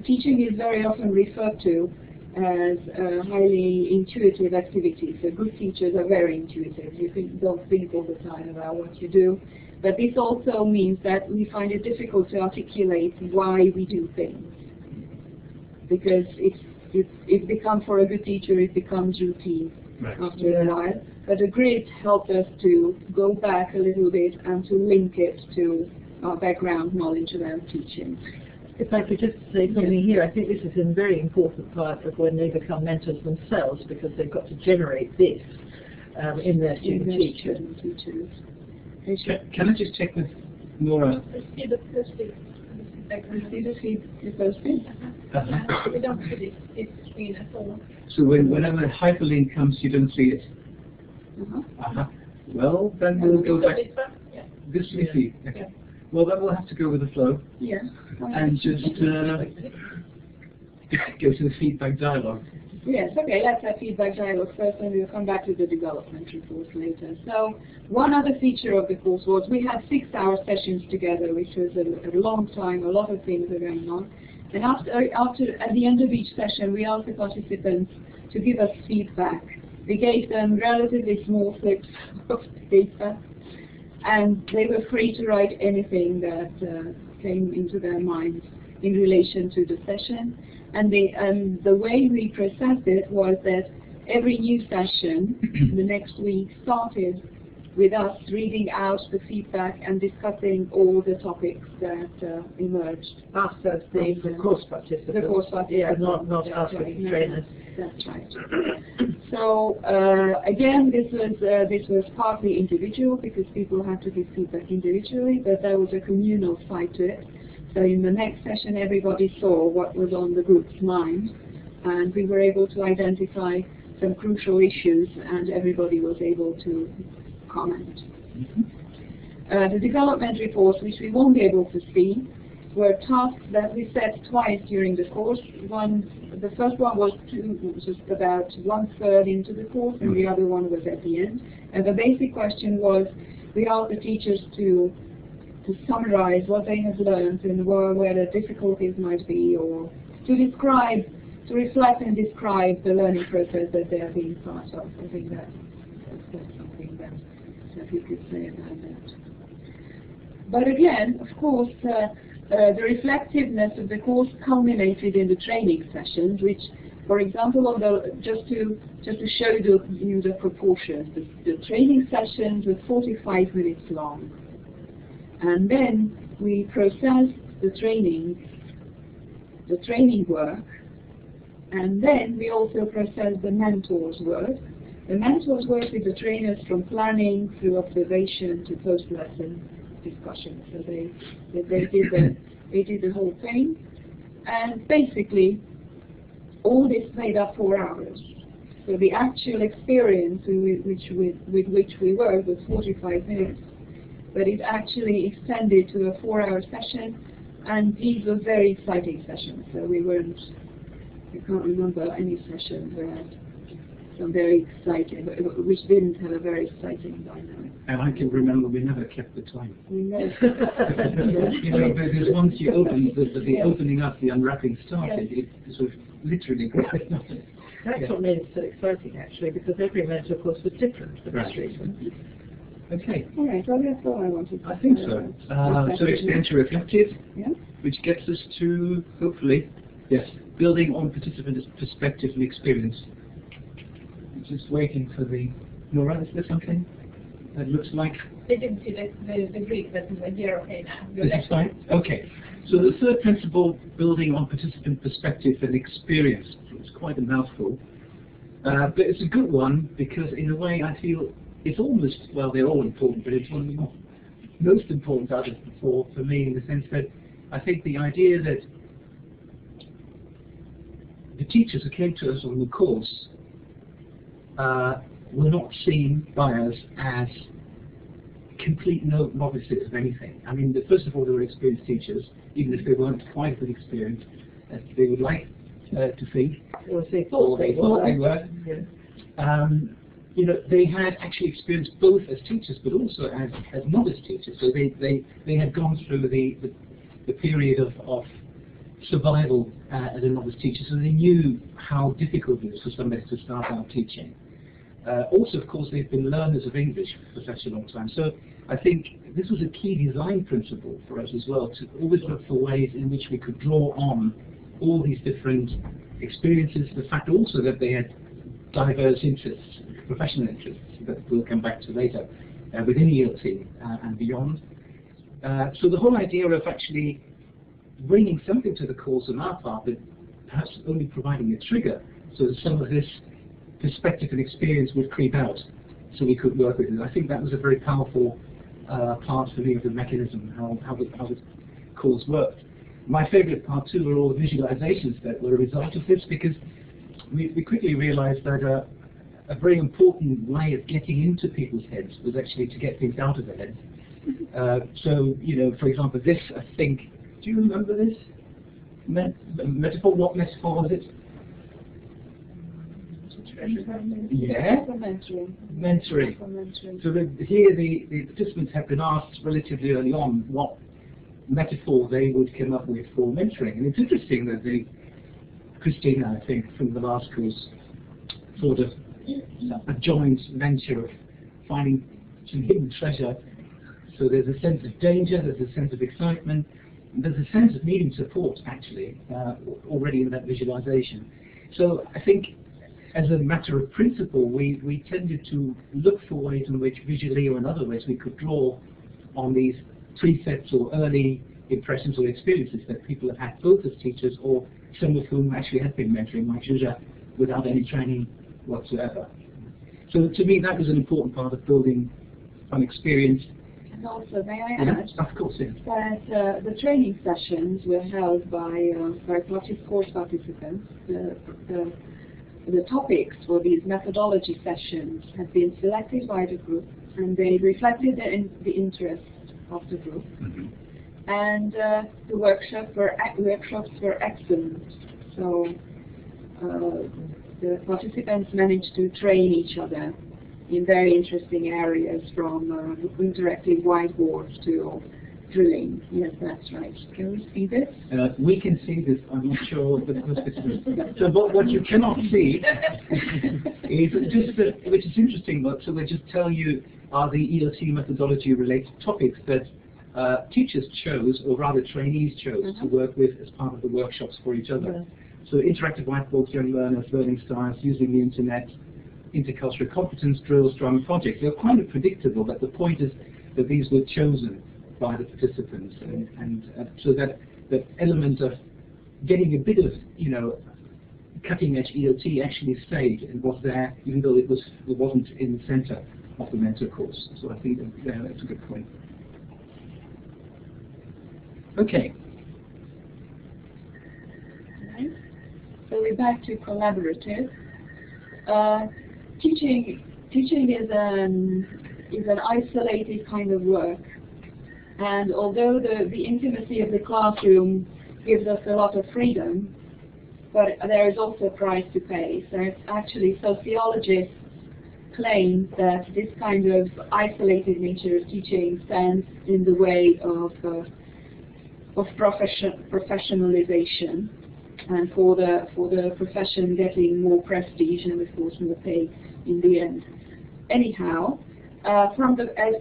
S5: teaching is very often referred to as a highly intuitive activity. So good teachers are very intuitive. You don't think all the time about what you do. But this also means that we find it difficult to articulate why we do things. Because it becomes, for a good teacher, it becomes routine after a while. But the grids help us to go back a little bit and to link it to our background knowledge around teaching.
S4: If I could just say something here, I think this is a very important part of when they become mentors themselves, because they've got to generate this in their student teachers.
S3: Can I just check with Nora?
S5: See the first bit. The first bit? We don't see it screen at all.
S3: So whenever a hyperlink comes, you don't see it? Well, then we'll go back. This we see. Okay. Yeah. Well, then we'll have to go with the flow.
S5: Yeah.
S3: And just go to the feedback dialogue.
S5: Yes, okay, let's have feedback dialogue first, and we'll come back to the development report later. So, one other feature of the course was we had 6-hour sessions together, which was a long time, a lot of things are going on. And at the end of each session, we asked the participants to give us feedback. We gave them relatively small slips of paper, and they were free to write anything that came into their minds in relation to the session. And the way we processed it was that every new session the next week started with us reading out the feedback and discussing all the topics that emerged.
S4: After the course participants.
S5: The course participants.
S4: Yeah, not after the trainers.
S5: That's right. So again, this was partly individual because people had to give feedback individually, but there was a communal side to it. So in the next session, everybody saw what was on the group's mind, and we were able to identify
S6: some crucial issues, and everybody was able to comment. The development reports, which we won't be able to see, were tasks that we set twice during the course. The first one was just about 1/3 into the course, and the other one was at the end. And the basic question was, we asked the teachers to summarize what they have learned and where the difficulties might be, or to reflect and describe the learning process that they are being part of. I think that's something that we could say about that. But again, of course, the reflectiveness of the course culminated in the training sessions, which, for example, just to show you the proportions, the training sessions were 45 minutes long, and then we processed the training work, and then we also processed the mentors' work. The mentors work with the trainers from planning through observation to post-lesson discussion. So they did the whole thing, and basically all this made up 4 hours. So the actual experience with which we worked was 45 minutes, but it actually extended to a 4-hour session, and these were very exciting sessions. So I can't remember any session where some very exciting, which didn't have a very exciting dynamic.
S3: And I can remember we never kept the time.
S6: We know.
S3: Because once you open, the opening up, the unwrapping started, it sort of literally grabbed nothing.
S4: That's what made it so exciting, actually, because every mentor course was different for this reason.
S3: Okay.
S6: All right, well, that's all I wanted to say.
S3: I think so. So experiential reflective,
S6: yeah?
S3: which gets us to, hopefully, yes, building on participant perspective and experience. Just waiting for the Nora, is there something that looks like?
S5: They didn't see the Greek, but you're okay now.
S3: This is fine? Okay. So the third principle, building on participant perspective and experience. It's quite a mouthful. But it's a good one because in a way I feel it's almost, well, they're all important, but it's one of the most important out of the four for me, in the sense that I think the idea that the teachers who came to us on the course were not seen by us as complete novices of anything. I mean, first of all, they were experienced teachers, even if they weren't quite as experienced as they would like to think,
S4: or they thought they
S3: were.
S4: Yeah.
S3: You know, they had actually experienced both as teachers, but also as novice teachers. So they had gone through the period of survival as a novice teacher, so they knew how difficult it is for somebody to start out teaching. Also, of course, they've been learners of English for such a long time. So I think this was a key design principle for us as well, to always look for ways in which we could draw on all these different experiences, the fact also that they had diverse interests, professional interests, that we'll come back to later, within ELT and beyond. So the whole idea of actually bringing something to the course on our part, but perhaps only providing a trigger, so that some of this perspective and experience would creep out, so we could work with it. I think that was a very powerful part for me of the mechanism, how the course worked. My favourite part too were all the visualizations that were a result of this, because we quickly realized that a very important way of getting into people's heads was actually to get things out of their heads. So, you know, for example, this, I think, do you remember this? Metaphor, what metaphor was it? Yeah? Mentoring. So here the participants have been asked relatively early on what metaphor they would come up with for mentoring. And it's interesting that Christina, I think, from the last course, sort of a joint venture of finding some hidden treasure. So there's a sense of danger, there's a sense of excitement, and there's a sense of needing support, actually, already in that visualization. So I think, as a matter of principle, we tended to look for ways in which visually or in other ways we could draw on these precepts or early impressions or experiences that people have had both as teachers or some of whom actually had been mentoring, like Judit, without any training whatsoever. So to me that was an important part of building an experience.
S6: And also, may I add,
S3: of course, yeah,
S6: that the training sessions were held by course participants.
S5: the topics for these methodology sessions have been selected by the group, and they reflected the interest of the group.
S3: Mm-hmm.
S5: And the workshops were excellent. So the participants managed to train each other in very interesting areas, from interactive whiteboards to drilling. Yes, that's right. Can we see this?
S3: We can see this. I'm not sure, but so what you cannot see is just which is interesting. But so we'll just tell you are the ELT methodology related topics that teachers chose, or rather trainees chose, to work with as part of the workshops for each other. So interactive whiteboards, young learners, learning styles, using the internet, intercultural competence drills, drama projects. They're kind of predictable, but the point is that these were chosen by the participants, and so that element of getting a bit of, you know, cutting-edge ELT actually stayed and was there, even though it wasn't in the center of the mentor course. So I think that's a good point. Okay.
S5: So we're back to collaborative. Teaching is an isolated kind of work, and although the intimacy of the classroom gives us a lot of freedom, but there is also a price to pay. So it's actually sociologists claim that this kind of isolated nature of teaching stands in the way of professionalization, and for the profession getting more prestige and of course more pay in the end. Anyhow, as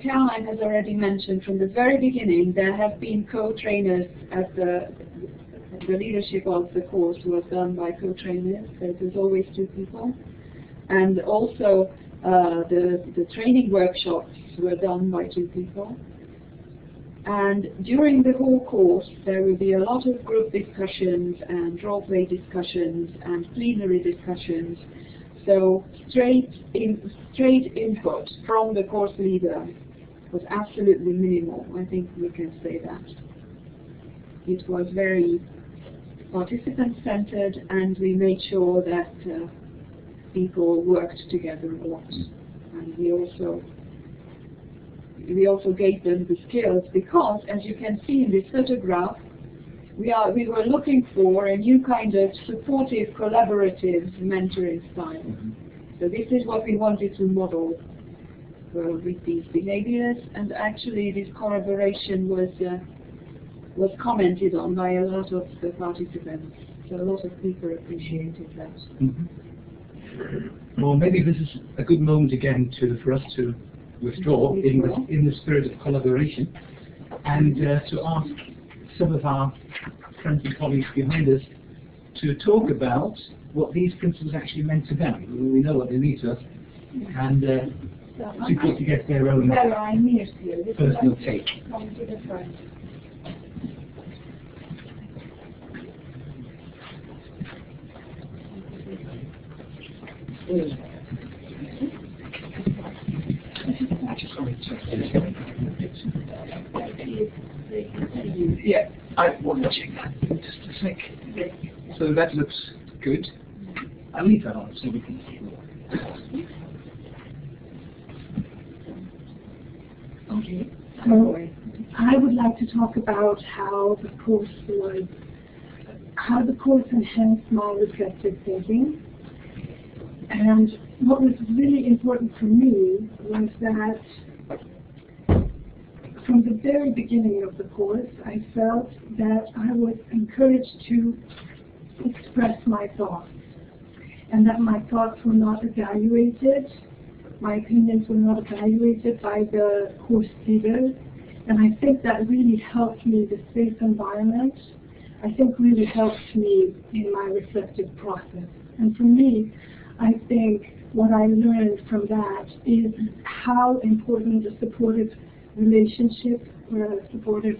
S5: Caroline has already mentioned, from the very beginning there have been co-trainers, as the leadership of the course was done by co-trainers, so there's always two people. And also the training workshops were done by two people. And during the whole course there will be a lot of group discussions and role-play discussions and plenary discussions. So straight input from the course leader was absolutely minimal. I think we can say that. It was very participant-centered, and we made sure that people worked together a lot. And we also gave them the skills, because, as you can see in this photograph, we were looking for a new kind of supportive, collaborative mentoring style. So this is what we wanted to model with these behaviors, and actually this collaboration was commented on by a lot of the participants. So a lot of people appreciated that.
S3: Well, maybe this is a good moment again for us to withdraw in the spirit of collaboration, and to ask some of our friends and colleagues behind us to talk about what these principles actually meant to them. We know what they mean to us, and to put together their own personal take. Yeah, I want to check that just a sec. So that looks good. I'll leave that on so we can see.
S7: Okay, so I would like to talk about how the course enhanced my reflective thinking. And what was really important for me was that from the very beginning of the course, I felt that I was encouraged to express my thoughts, and that my thoughts were not evaluated, my opinions were not evaluated by the course leader. And I think that really helped me, the safe environment, I think really helped me in my reflective process. And for me, I think what I learned from that is how important a supportive relationship, or a supportive,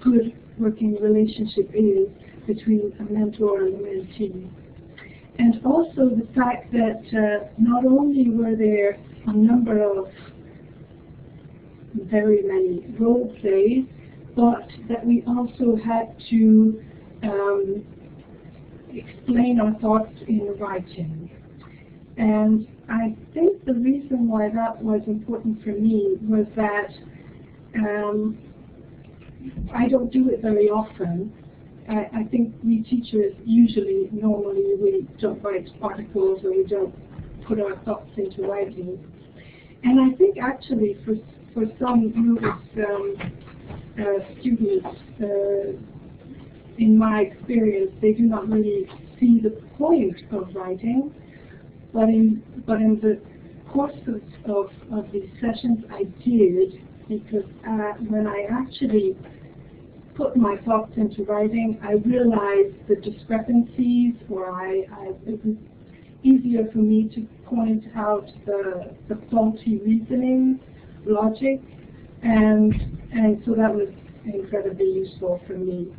S7: good working relationship is between a mentor and a mentee. And also the fact that not only were there a number of very many role plays, but that we also had to explain our thoughts in writing. And I think the reason why that was important for me was that I don't do it very often. I think we teachers normally we don't write articles or we don't put our thoughts into writing. And I think actually for some students, in my experience, they do not really see the point of writing. But in the courses of these sessions, I did, because when I actually put my thoughts into writing, I realized the discrepancies, or it was easier for me to point out the faulty reasoning, logic, and so that was incredibly useful for me.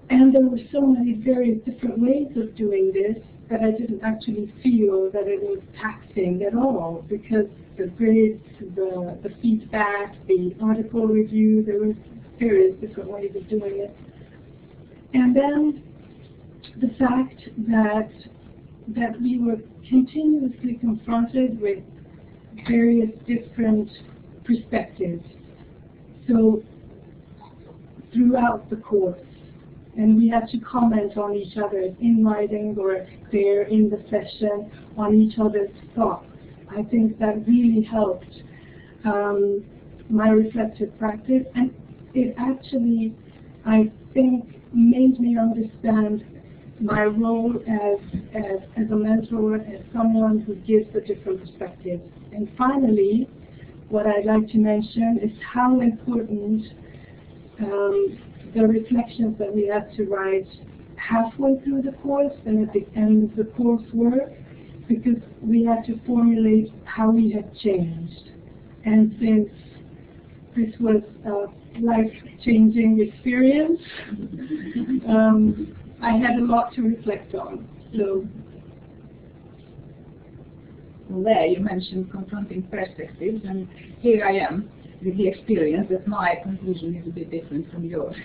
S7: And there were so many very different ways of doing this that I didn't actually feel that it was taxing at all, because the grades, the feedback, the article review, there were various different ways of doing it. And then the fact that we were continuously confronted with various different perspectives. So throughout the course, and we had to comment on each other in writing or there in the session on each other's thoughts. I think that really helped my reflective practice, and it actually, I think, made me understand my role as a mentor, as someone who gives a different perspective. And finally, what I'd like to mention is how important the reflections that we had to write halfway through the course and at the end of the course were, because we had to formulate how we had changed. And since this was a life-changing experience, I had a lot to reflect on. So,
S6: well, there you mentioned confronting perspectives, and here I am with the experience that my conclusion is a bit different from yours.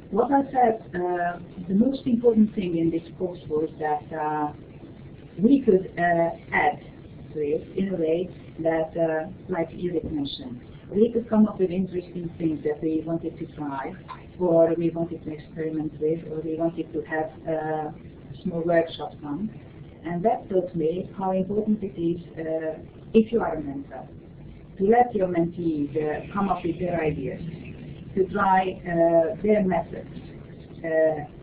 S6: What I said, the most important thing in this course was that we could add to it in a way that, like Judit mentioned, we could come up with interesting things that we wanted to try, or we wanted to experiment with, or we wanted to have small workshops on. And that taught me how important it is, if you are a mentor, to let your mentees come up with their ideas, to try their methods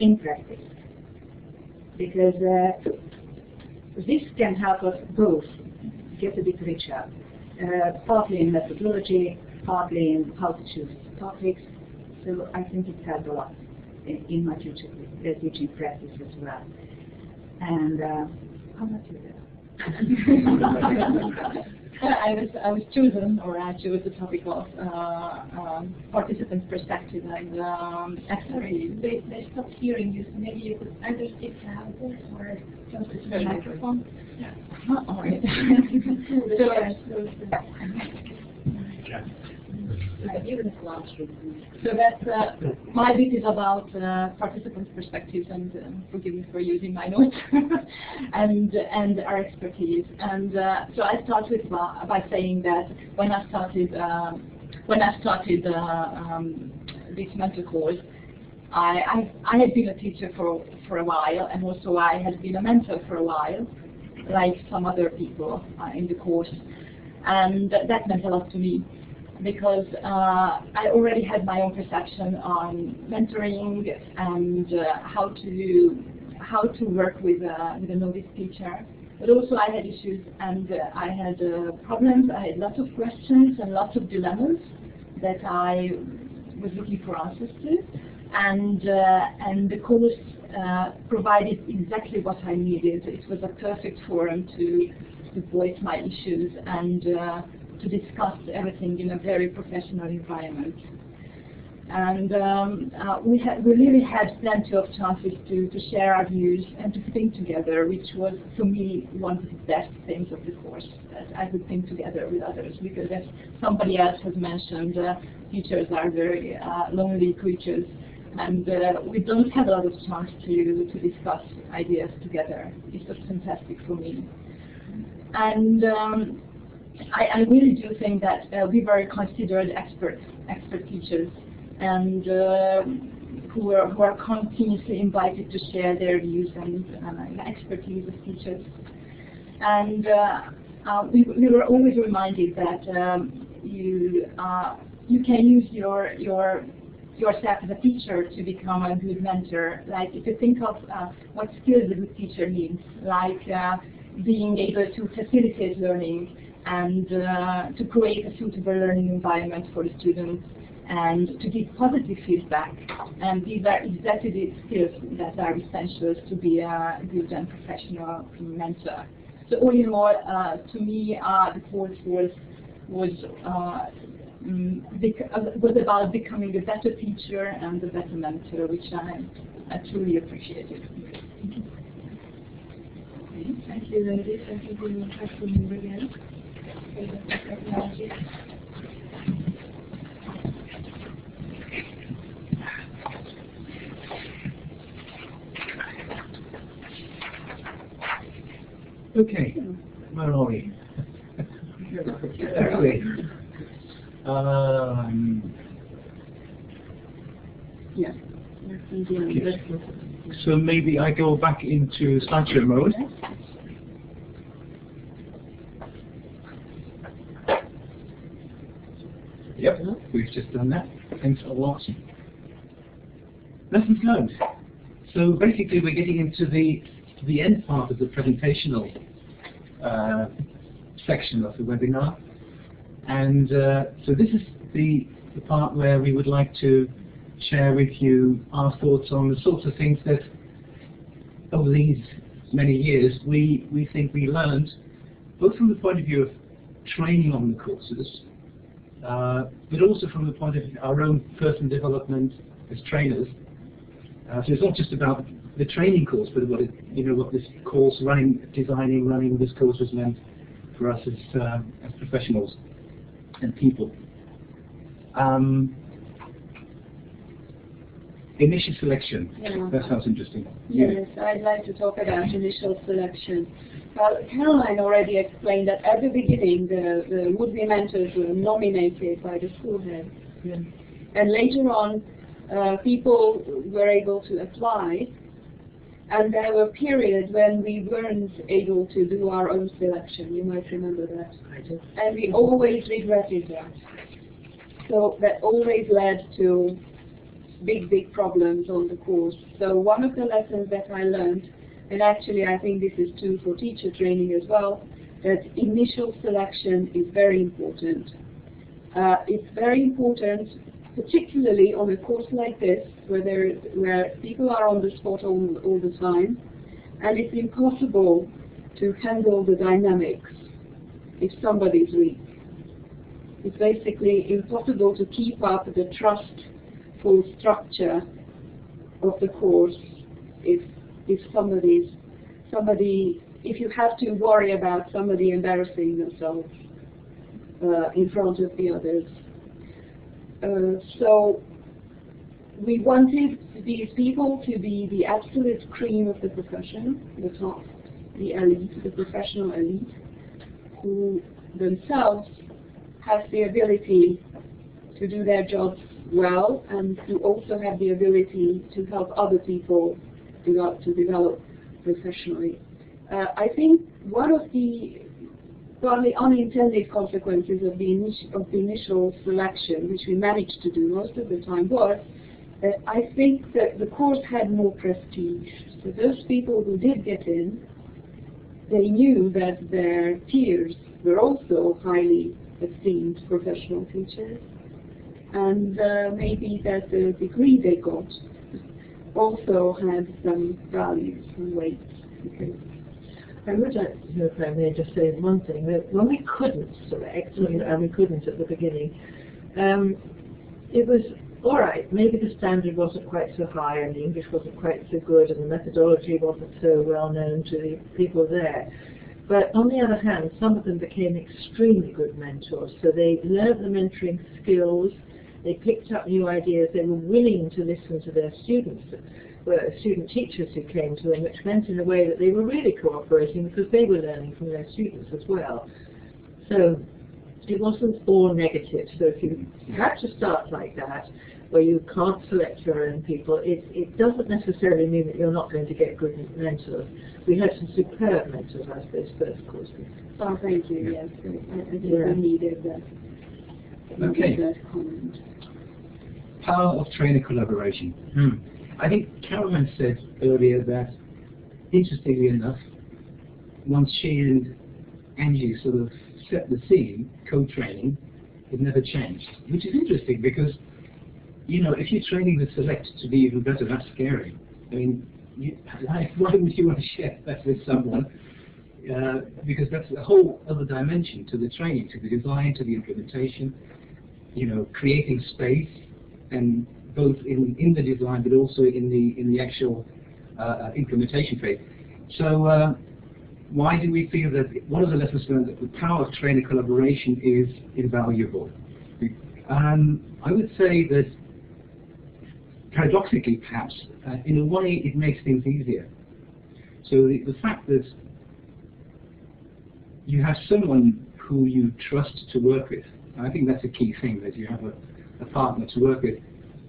S6: in practice. Because this can help us both get a bit richer, partly in methodology, partly in how to choose topics. So I think it helped a lot in my future teaching practice as well. And how about you there?
S4: I was chosen, or I chose the topic of participant perspective, and actually they stopped hearing you, so maybe you could either speak louder or close to the microphone. Yeah. All right. So that's my bit is about participants' perspectives, and forgive me for using my notes, and our expertise. And so I start with by saying that when I started this mentor course, I had been a teacher for a while, and also I had been a mentor for a while, like some other people in the course, and that meant a lot to me, because I already had my own perception on mentoring and how to work with a novice teacher. But also I had issues, and I had problems. I had lots of questions and lots of dilemmas that I was looking for answers to, and the course provided exactly what I needed. It was a perfect forum to voice my issues and to discuss everything in a very professional environment. And we really had plenty of chances to share our views and to think together, which was, for me, one of the best things of the course, that I could think together with others, because as somebody else has mentioned, teachers are very lonely creatures,
S6: And we don't have a lot of chance to discuss ideas together. It's just fantastic for me. And I really do think that we were considered expert teachers, and who are continuously invited to share their views and expertise as teachers. And we were always reminded that you can use yourself as a teacher to become a good mentor. Like if you think of what skills a good teacher needs, like being able to facilitate learning and to create a suitable learning environment for the students and to give positive feedback. And these are exactly the skills that are essential to be a good and professional mentor. So all in all, to me, the course was about becoming a better teacher and a better mentor, which I truly appreciated. Okay, thank you, ladies. I think we will have to move again.
S3: Okay, where are we? Okay.
S6: Yeah.
S3: Okay. So maybe I go back into slideshow mode. Yep, we've just done that. Thanks a lot. Lessons learned. So basically we're getting into the end part of the presentational section of the webinar. And so this is the part where we would like to share with you our thoughts on the sorts of things that over these many years we think we learned, both from the point of view of training on the courses, but also from the point of our own personal development as trainers. So it's not just about the training course, but what what this course running this course has meant for us as professionals and people. Initial selection.
S6: Yeah.
S3: That sounds interesting.
S6: Yes, I'd like to talk about initial selection. Well, Caroline already explained that at the beginning the would-be mentors were nominated by the school head.
S4: Yeah.
S6: And later on people were able to apply, and there were periods when we weren't able to do our own selection. You might remember that.
S4: I do.
S6: And we always regretted that. So that always led to big problems on the course. So one of the lessons that I learned, and actually I think this is true for teacher training as well, that initial selection is very important. It's very important, particularly on a course like this, where people are on the spot all the time, and it's impossible to handle the dynamics if somebody's weak. It's basically impossible to keep up the trustful structure of the course if you have to worry about somebody embarrassing themselves in front of the others. So we wanted these people to be the absolute cream of the profession, the top, the elite, the professional elite, who themselves have the ability to do their jobs well and to also have the ability to help other people to develop professionally. I think one of the probably unintended consequences of the initial selection, which we managed to do most of the time, was that I think that the course had more prestige. So those people who did get in, they knew that their peers were also highly esteemed professional teachers, and maybe that the degree they got also had some values and weight. Because
S4: I would like to, if I may, just say one thing, that when we couldn't select, and we couldn't at the beginning, it was all right, maybe the standard wasn't quite so high and the English wasn't quite so good and the methodology wasn't so well known to the people there. But on the other hand, some of them became extremely good mentors. So they learned the mentoring skills, They picked up new ideas. They were willing to listen to their students, student teachers who came to them, which meant in a way that they were really cooperating because they were learning from their students as well. So it wasn't all negative. So if you have to start like that, where you can't select your own people, it doesn't necessarily mean that you're not going to get good mentors. We had some superb mentors as those first courses.
S5: Oh, thank you, yes. I think
S4: Yeah.
S5: we needed that.
S3: Okay.
S5: That comment.
S3: Power of trainer collaboration. I think Caroline said earlier that, interestingly enough, once she and Angie sort of set the scene, co-training, it never changed. Which is interesting because, you know, if you're training the select to be even better, that's scary. I mean, why would you want to share that with someone? Because that's a whole other dimension to the training, to the design, to the implementation, you know, creating space, and both in the design but also in the actual implementation phase. So why do we feel that one of the lessons learned that the power of trainer collaboration is invaluable? I would say that paradoxically, perhaps, in a way it makes things easier. So the fact that you have someone who you trust to work with, and I think that's a key thing, that you have a partner to work with,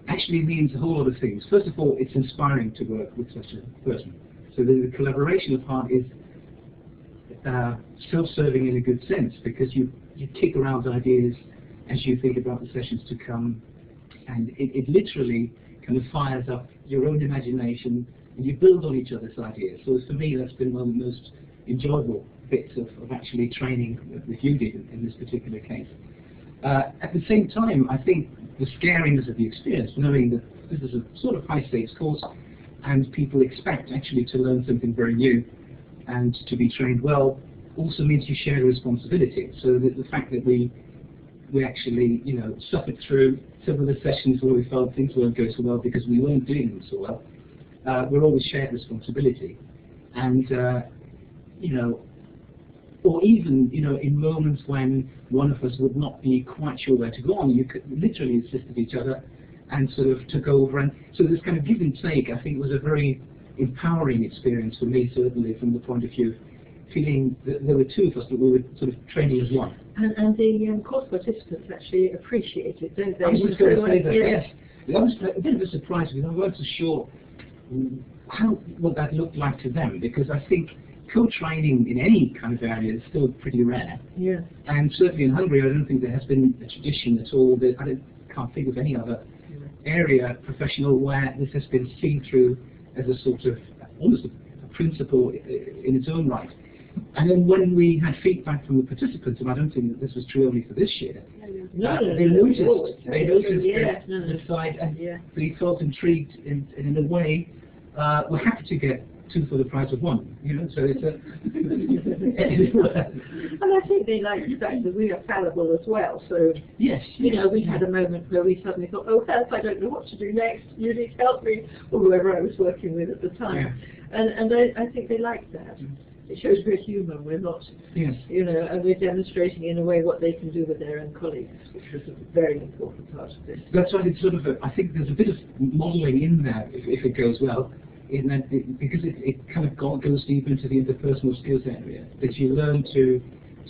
S3: actually means a whole lot of things. First of all, it's inspiring to work with such a person. So the collaboration part is self-serving in a good sense, because you kick around ideas as you think about the sessions to come, and it literally kind of fires up your own imagination, and you build on each other's ideas. So for me, that's been one of the most enjoyable bits of actually training with Judit in this particular case. At the same time, I think the scariness of the experience, knowing that this is a sort of high-stakes course, and people expect actually to learn something very new and to be trained well, also means you share the responsibility. So the fact that we actually, you know, suffered through some of the sessions where we felt things weren't going so well because we weren't doing them so well, we're always shared responsibility. And, you know, or even, you know, in moments when one of us would not be quite sure where to go on, you could literally assist each other and sort of took over. And so this kind of give and take, I think, was a very empowering experience for me, certainly, from the point of view feeling that there were two of us, but we were sort of training as one.
S4: And the course participants actually appreciate it, don't they?
S3: I was just going to say that, yes. That was a bit of a surprise because I wasn't so sure what that looked like to them, because I think co-training in any kind of area is still pretty rare.
S4: Yeah.
S3: And certainly in Hungary, I don't think there has been a tradition at all. I can't think of any other area, professional, where this has been seen through as a sort of almost a principle in its own right. And then when we had feedback from the participants, and I don't think that this was true only for this year, they noticed the side, and they felt intrigued, and in a way, we're happy to get two for the price of one. You know, so it's a.
S4: And I think they like the fact that we are fallible as well. So
S3: yes,
S4: you know, we had a moment where we suddenly thought, "Oh, help! I don't know what to do next. You need to help me," or whoever I was working with at the time. Yeah. And I think they like that. It shows we're human. We're not, you know, and we're demonstrating in a way what they can do with their own colleagues, which was a very important part of this.
S3: That's why it's sort of. I think there's a bit of modelling in there if it goes well. In that because it kind of goes deep into the interpersonal skills area, that you learn to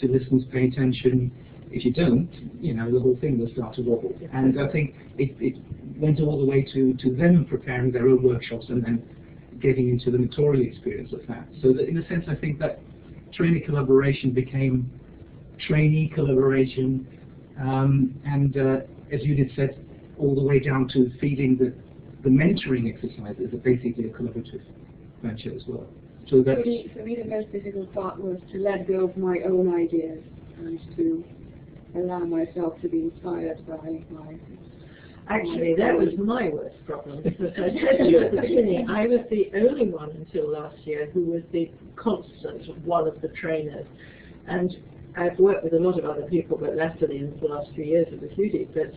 S3: listen, to pay attention. If you don't, you know, the whole thing will start to wobble. And I think it went all the way to them preparing their own workshops and then getting into the mentorial experience of that. So that in a sense, I think that trainee collaboration became trainee collaboration, and as Judith said, all the way down to feeling that the mentoring exercise is basically a collaborative venture as well. So that
S5: for me, the most difficult part was to let go of my own ideas and to allow myself to be inspired by my.
S4: Actually, that was my worst problem, because I said to you at the beginning, I was the only one until last year who was the constant one of the trainers. And I've worked with a lot of other people, but latterly in the last few years with Judit. But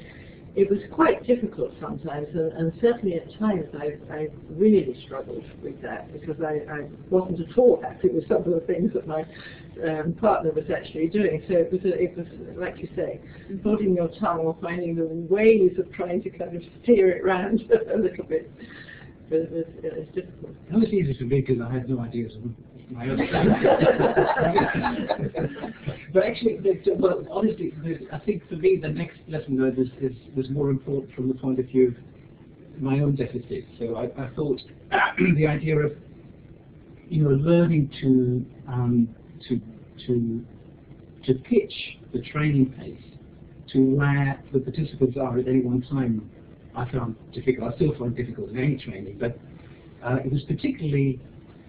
S4: it was quite difficult sometimes, and certainly at times I really struggled with that, because I wasn't at all happy with some of the things that my partner was actually doing. So it was like you say, holding your tongue or finding the ways of trying to kind of steer it round a little bit. But it was difficult.
S3: It was easy for me because I had no ideas of my own. But actually, well, honestly, I think for me the next lesson learned was more important from the point of view of my own deficit. So I thought the idea of, you know, learning to pitch the training pace to where the participants are at any one time, I found difficult. I still find difficult in any training, but it was particularly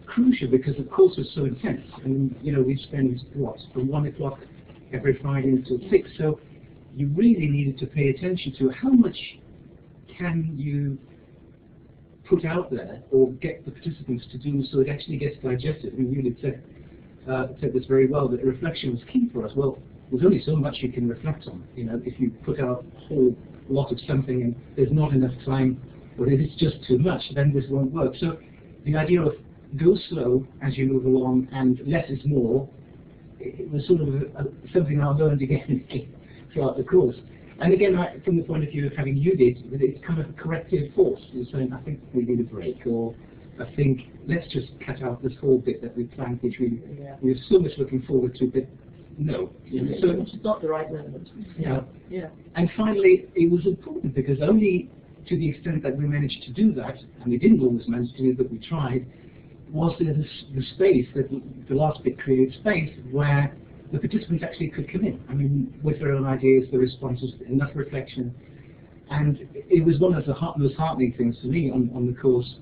S3: crucial because the course was so intense. And you know, we spend what, from 1 o'clock every Friday until 6. So you really needed to pay attention to how much can you put out there or get the participants to do so it actually gets digested. And you said this very well, that reflection was key for us. Well, there's only so much you can reflect on. You know, if you put out a whole lot of something and there's not enough time, or if it's just too much, then this won't work. So the idea of go slow as you move along and less is more, it was sort of something I learned again throughout the course. And again, from the point of view of having Judit, it's kind of a corrective force. You're saying, I think we need a break, or I think let's just cut out this whole bit that we planned, which we're so much looking forward to, but no.
S4: So it's not the right moment.
S3: Yeah.
S4: Yeah.
S3: And finally, it was important because only to the extent that we managed to do that, and we didn't always manage to do it, but we tried, was there the space, that the last bit created space where the participants actually could come in. I mean, with their own ideas, their responses, enough reflection. And it was one of the most heartening things for me on the course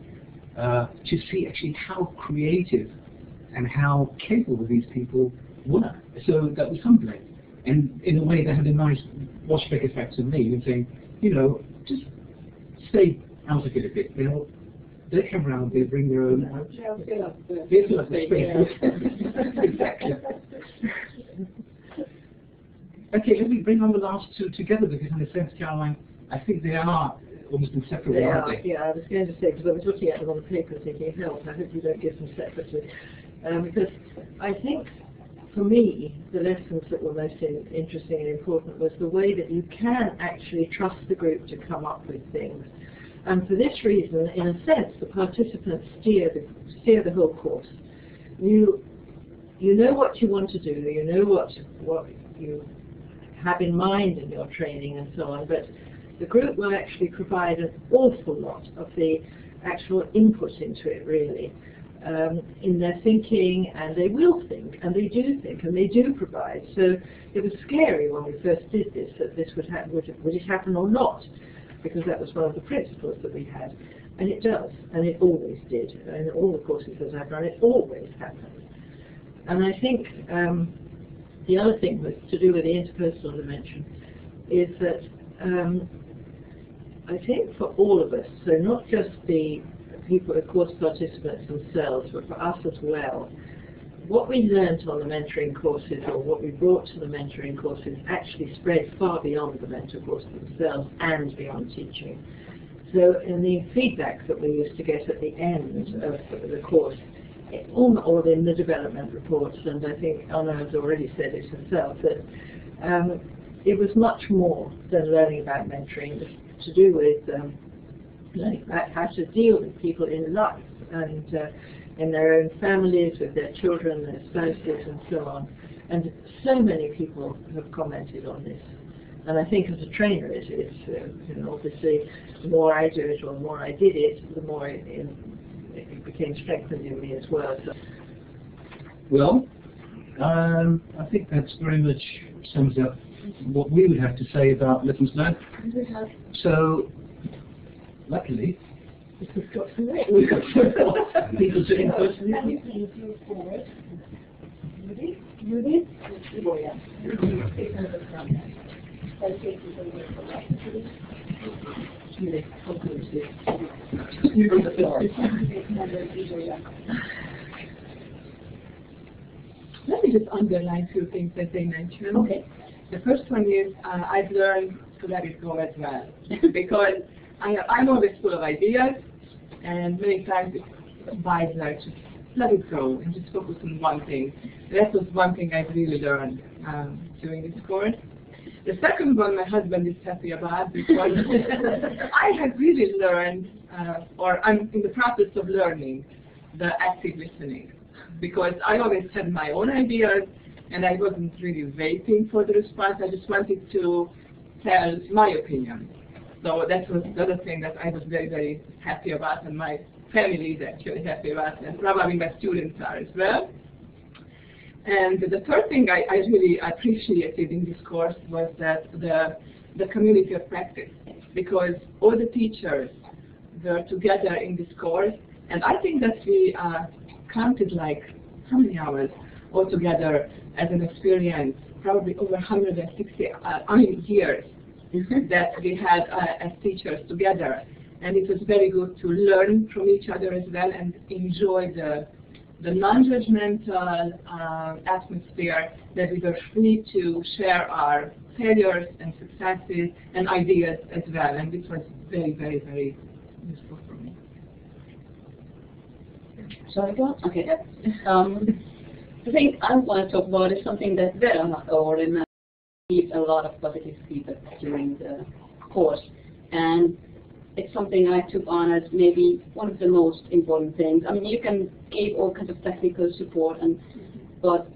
S3: to see actually how creative and how capable these people were. So that was humbling. And in a way, they had a nice washback effect on me, and saying, you know, just stay out of it a bit. You know, they come around, they bring their own. They fill up the space. Exactly. Okay, let me bring on the last two together, because in a sense, Caroline, I think they are almost inseparable, aren't they?
S4: Yeah, I was going to say, because I was looking at them on the paper thinking, help, I hope you don't give them separately. Because I think, for me, the lessons that were most interesting and important was the way that you can actually trust the group to come up with things. And for this reason, in a sense, the participants steer the whole course. You know what you want to do, you know what you have in mind in your training and so on, but the group will actually provide an awful lot of the actual input into it, really, in their thinking, and they will think, and they do think, and they do provide. So it was scary when we first did this, that this would it happen or not, because that was one of the principles that we had. And it does, and it always did. In all the courses that I've run, it always happens. And I think the other thing was to do with the interpersonal dimension, is that I think for all of us, so not just the people, the course participants themselves, but for us as well, what we learned on the mentoring courses, or what we brought to the mentoring courses, actually spread far beyond the mentor courses themselves and beyond teaching. So in the feedback that we used to get at the end of the course, or in the development reports, and I think Anna has already said it herself, that it was much more than learning about mentoring. It was to do with learning about how to deal with people in life, and in their own families, with their children, their spouses, and so on. And so many people have commented on this. And I think as a trainer, it's you know, obviously, the more I do it, or the more I did it, the more it became strengthened in me as well. So.
S3: Well, I think that's very much sums up what we would have to say about lessons learned. So, luckily,
S7: we've got some
S3: people sitting close to
S7: move forward. Judit?
S5: Let me just underline two things that they mentioned.
S7: Okay.
S5: The first one is I've learned
S6: to let it go as well. Because I'm always full of ideas, and many times it's wiser to let it go and just focus on one thing. That was one thing I really learned during this course. The second one my husband is happy about because I have really learned, or I'm in the process of learning, the active listening. Because I always had my own ideas and I wasn't really waiting for the response. I just wanted to tell my opinion. So that was the other thing that I was very, very happy about, and my family is actually happy about, and probably my students are as well. And the third thing I really appreciated in this course was that the community of practice, because all the teachers were together in this course, and I think that we counted like how many hours altogether as an experience, probably over 160 years that we had as teachers together. And it was very good to learn from each other as well and enjoy the non-judgmental atmosphere, that we were free to share our failures and successes and ideas as well. And this was very, very, very useful for me.
S8: Shall I go? Okay. The thing I want to talk about is something that Vera already received a lot of positive feedback during the course. And it's something I took on as maybe one of the most important things. I mean, you can give all kinds of technical support, but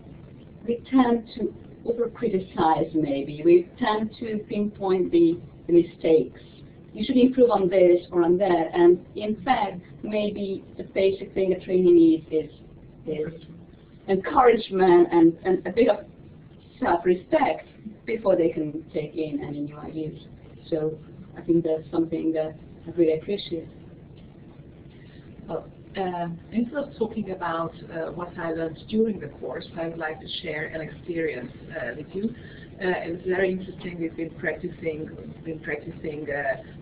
S8: we tend to over-criticize maybe. We tend to pinpoint the mistakes. You should improve on this or on that. And in fact, maybe the basic thing a trainee needs is encouragement and a bit of self-respect before they can take in any new ideas. So I think that's something that I really appreciate.
S9: Instead of talking about what I learned during the course, I would like to share an experience with you. It was very interesting. We've been practicing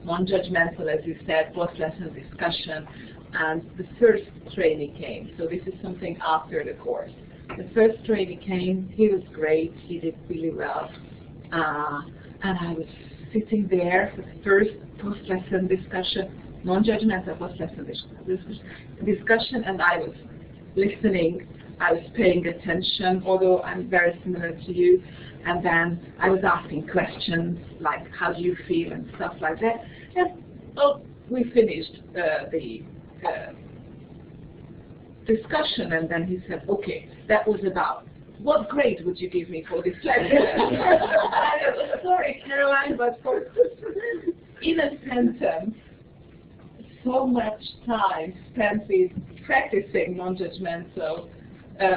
S9: non-judgmental, as you said, post-lesson discussion, and the first trainee came. So this is something after the course. The first trainee came. He was great. He did really well, and I was sitting there for the first post-lesson discussion, non-judgmental post-lesson discussion, and I was listening, I was paying attention, although I'm very similar to you, and then I was asking questions like, how do you feel, and stuff like that. And well, we finished the discussion, and then he said, okay, that was about, what grade would you give me for this lecture? Sorry, Caroline, but for in a sentence, so much time spent with practicing non-judgmental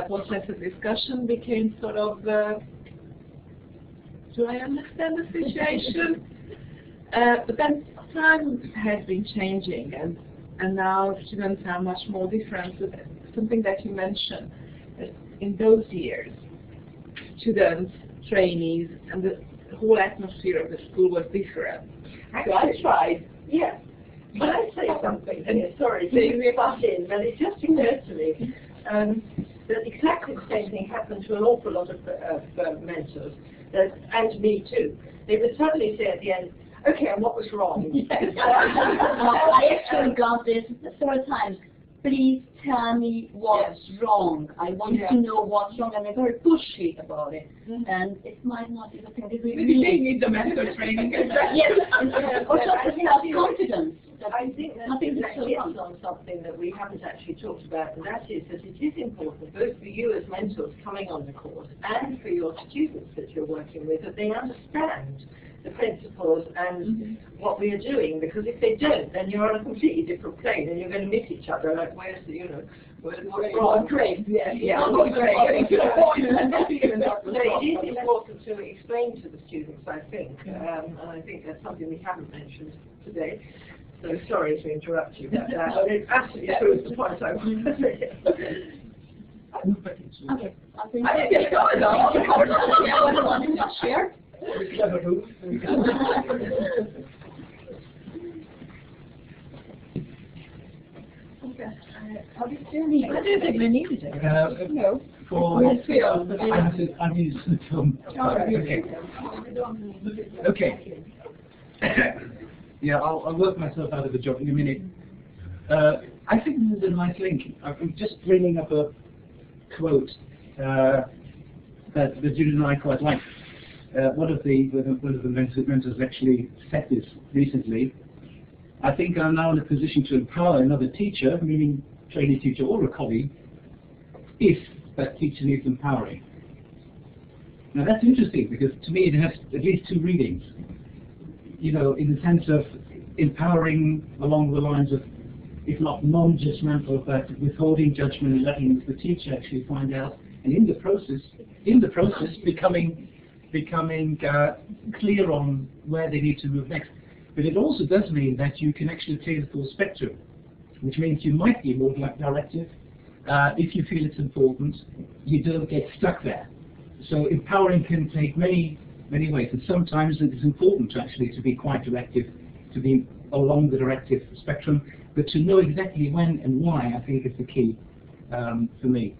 S9: post-lesson discussion became sort of, do I understand the situation? But then time has been changing, and now students are much more different. So something that you mentioned, in those years, students, trainees, and the whole atmosphere of the school was different. So I tried.
S4: Yeah. Can I say something? And sorry, to butt in, but it just occurred to me that exactly the same thing happened to an awful lot of mentors, and me too. They would suddenly say at the end, okay, and what was wrong?
S8: I actually got this several times. Please tell me what's wrong. I want to know what's wrong, and they're very pushy about it. And it might not be the thing they really need.
S6: They need the mentor training.
S8: Yes, or just self-confidence.
S4: I think that hits on something that we haven't actually talked about, and that is that it is important, both for you as mentors coming on the course and for your students that you're working with, that they understand the principles and what we are doing, because if they don't, then you're on a completely different plane and you're going to miss each other, like where's the, what's wrong?
S6: Great, yeah.
S4: It is important to explain to the students, I think, and I think that's something we haven't mentioned today. So sorry to interrupt you about that, but it absolutely proves the point I want to make.
S8: Okay. I think
S6: I didn't get going on.
S8: Share?
S4: I don't think we needed it.
S3: No. for I'm used to the film. Okay. Yeah, I'll work myself out of the job in a minute. I think this is a nice link. I'm just bringing up a quote that Judith and I quite like. One of the mentors actually said this recently. I think I'm now in a position to empower another teacher, meaning trainee teacher or a colleague, if that teacher needs empowering. Now that's interesting because to me it has at least two readings. You know, in the sense of empowering along the lines of, if not non-judgmental, but withholding judgment and letting the teacher actually find out, and in the process becoming clear on where they need to move next. But it also does mean that you can actually play the full spectrum, which means you might be more directive if you feel it's important. You don't get stuck there. So empowering can take many ways, and sometimes it is important to actually be quite directive, to be along the directive spectrum, but to know exactly when and why, I think, is the key for me.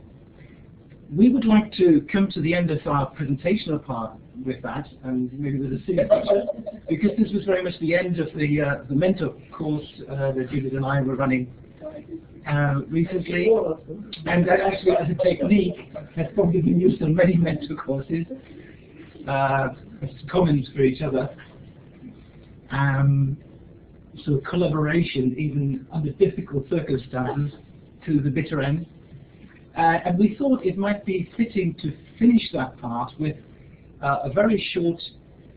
S3: We would like to come to the end of our presentational part with that, and maybe with a senior picture, because this was very much the end of the mentor course that Judith and I were running recently, and that actually as a technique has probably been used on many mentor courses. It's common for each other. So collaboration, even under difficult circumstances, to the bitter end. And we thought it might be fitting to finish that part with a very short,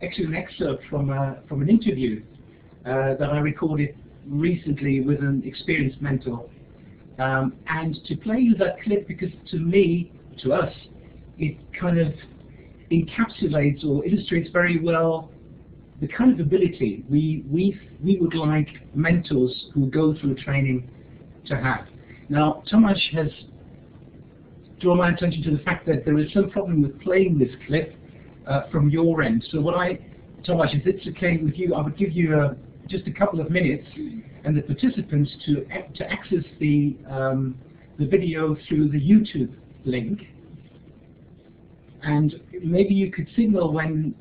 S3: actually an excerpt from an interview that I recorded recently with an experienced mentor. And to play you that clip, because to me, to us, it kind of encapsulates or illustrates very well the kind of ability we would like mentors who go through training to have. Now, Tomasz has drawn my attention to the fact that there is some problem with playing this clip from your end. So Tomasz, if it's okay with you, I would give you just a couple of minutes and the participants to access the video through the YouTube link. And maybe you could signal when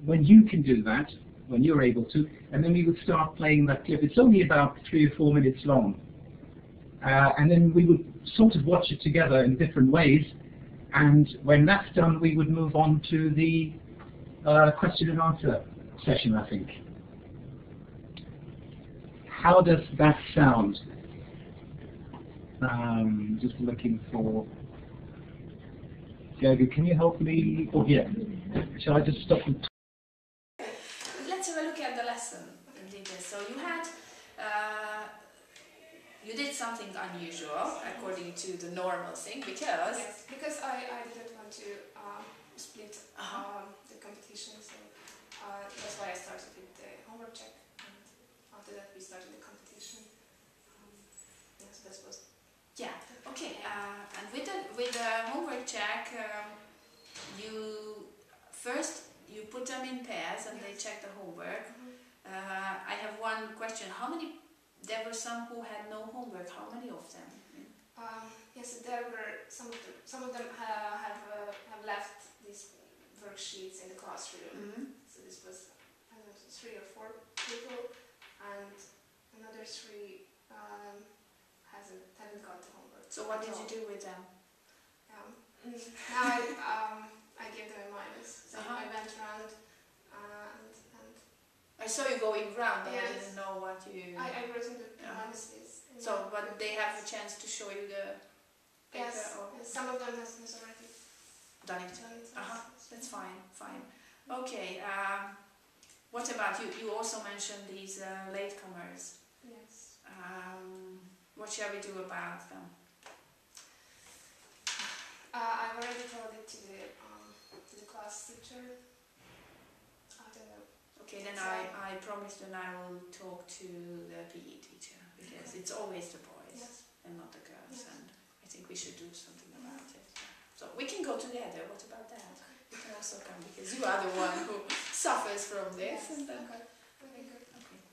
S3: you can do that, when you're able to, and then we would start playing that clip. It's only about 3 or 4 minutes long. And then we would sort of watch it together in different ways, and when that's done we would move on to the question and answer session, I think. How does that sound? Just looking for... Gergo, can you help me? Oh, yeah. Shall I just stop and...
S10: Let's have a look at the lesson in detail. So you had... you did something unusual according to the normal thing, because...
S11: Yes, because I didn't want to split the competition, so that's why I started with the homework check, and after that we started the competition. Yes, that was...
S10: Yeah, okay, and with the homework check, you put them in pairs and they check the homework. I have one question. How many... There were some who had no homework. How many of them?
S11: Yes, there were some of them have left these worksheets in the classroom. So this was, I don't know, 3 or 4 people, and another 3 haven't got the homework.
S10: So what did you do with them?
S11: Now I gave them a minus. So I went around and
S10: I saw you going round, but
S11: yes.
S10: I didn't know what you...
S11: I wrote in the minuses.
S10: So, but they have a chance to show you the paper?
S11: Yes,
S10: or?
S11: Yes, some of them has already
S10: done it. That's fine. Okay, what about you? You also mentioned these latecomers.
S11: Yes.
S10: What shall we do about them?
S11: I've already told it to the class teacher. I don't know.
S10: Okay, then I promise that I will talk to the PE teacher, because it's always the boys and not the girls, and I think we should do something about it. So we can go together. What about that? You can also come, because you are the one who suffers from this. And then, okay,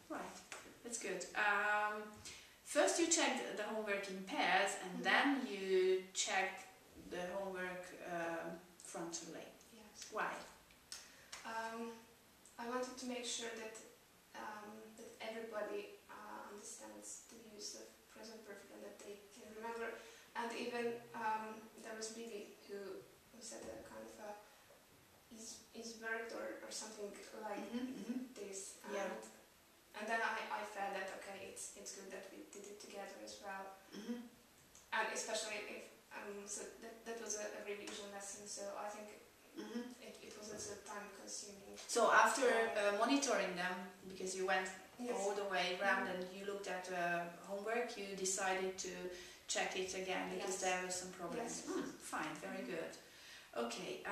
S10: right, that's good. First you checked the homework in pairs, and then you checked the homework frontally.
S11: Yes.
S10: Why?
S11: I wanted to make sure that that everybody understands the use of present perfect and that they can remember. And even there was Bibi who said a kind of a is worked or something like this. And then I felt that okay, it's good that we did it together as well. And especially if so that was a revision lesson. So I think it was also time consuming.
S10: So after monitoring them, because you went all the way around and you looked at homework, you decided to check it again because there were some problems. Fine, very good. Okay,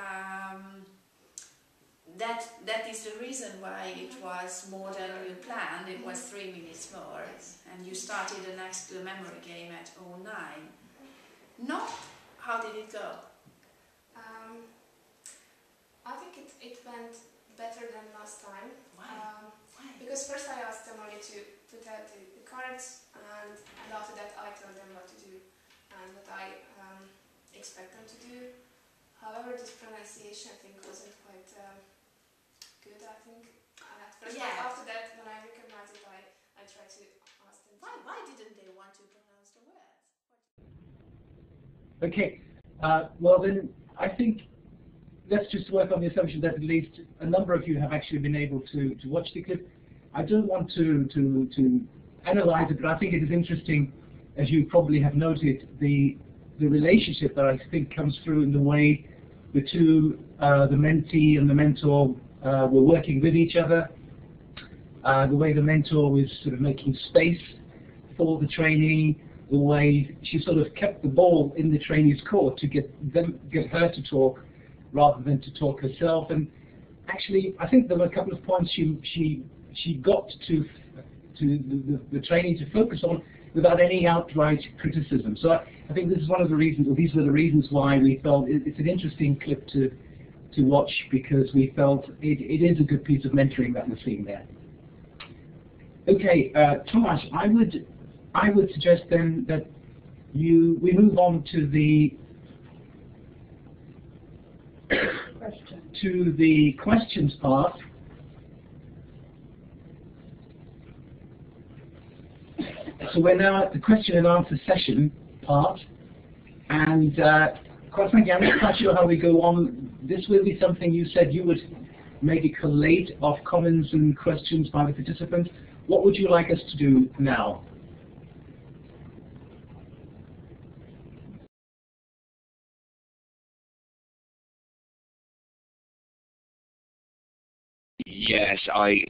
S10: that is the reason why it was more than you planned. It was 3 minutes more, and you started the next memory game at 09. No, how did it go?
S11: I think it went better than last time.
S10: Why?
S11: Because first I asked them only to put out the cards, and after that I told them what to do and what I expect them to do. However, this pronunciation thing wasn't quite good, I think. At first, but after that, when I recognized it, I tried to ask them.
S10: Why didn't they want to pronounce the words?
S3: Okay. Well then, I think let's just work on the assumption that at least a number of you have actually been able to watch the clip. I don't want to analyze it, but I think it is interesting, as you probably have noted, the relationship that I think comes through in the way the two, the mentee and the mentor, were working with each other, the way the mentor was sort of making space for the trainee, the way she sort of kept the ball in the trainee's court to get her to talk rather than to talk herself. And actually, I think there were a couple of points she got to the trainee to focus on without any outright criticism. So I think this is one of the reasons, or these were the reasons why we felt it's an interesting clip to watch, because we felt it is a good piece of mentoring that we're seeing there. Okay, Tomasz, I would suggest then that we move on to the questions part. So we're now at the question and answer session part, and quite frankly, I'm not quite sure how we go on. This will be something you said you would maybe collate of comments and questions by the participants. What would you like us to do now?
S2: Yes, I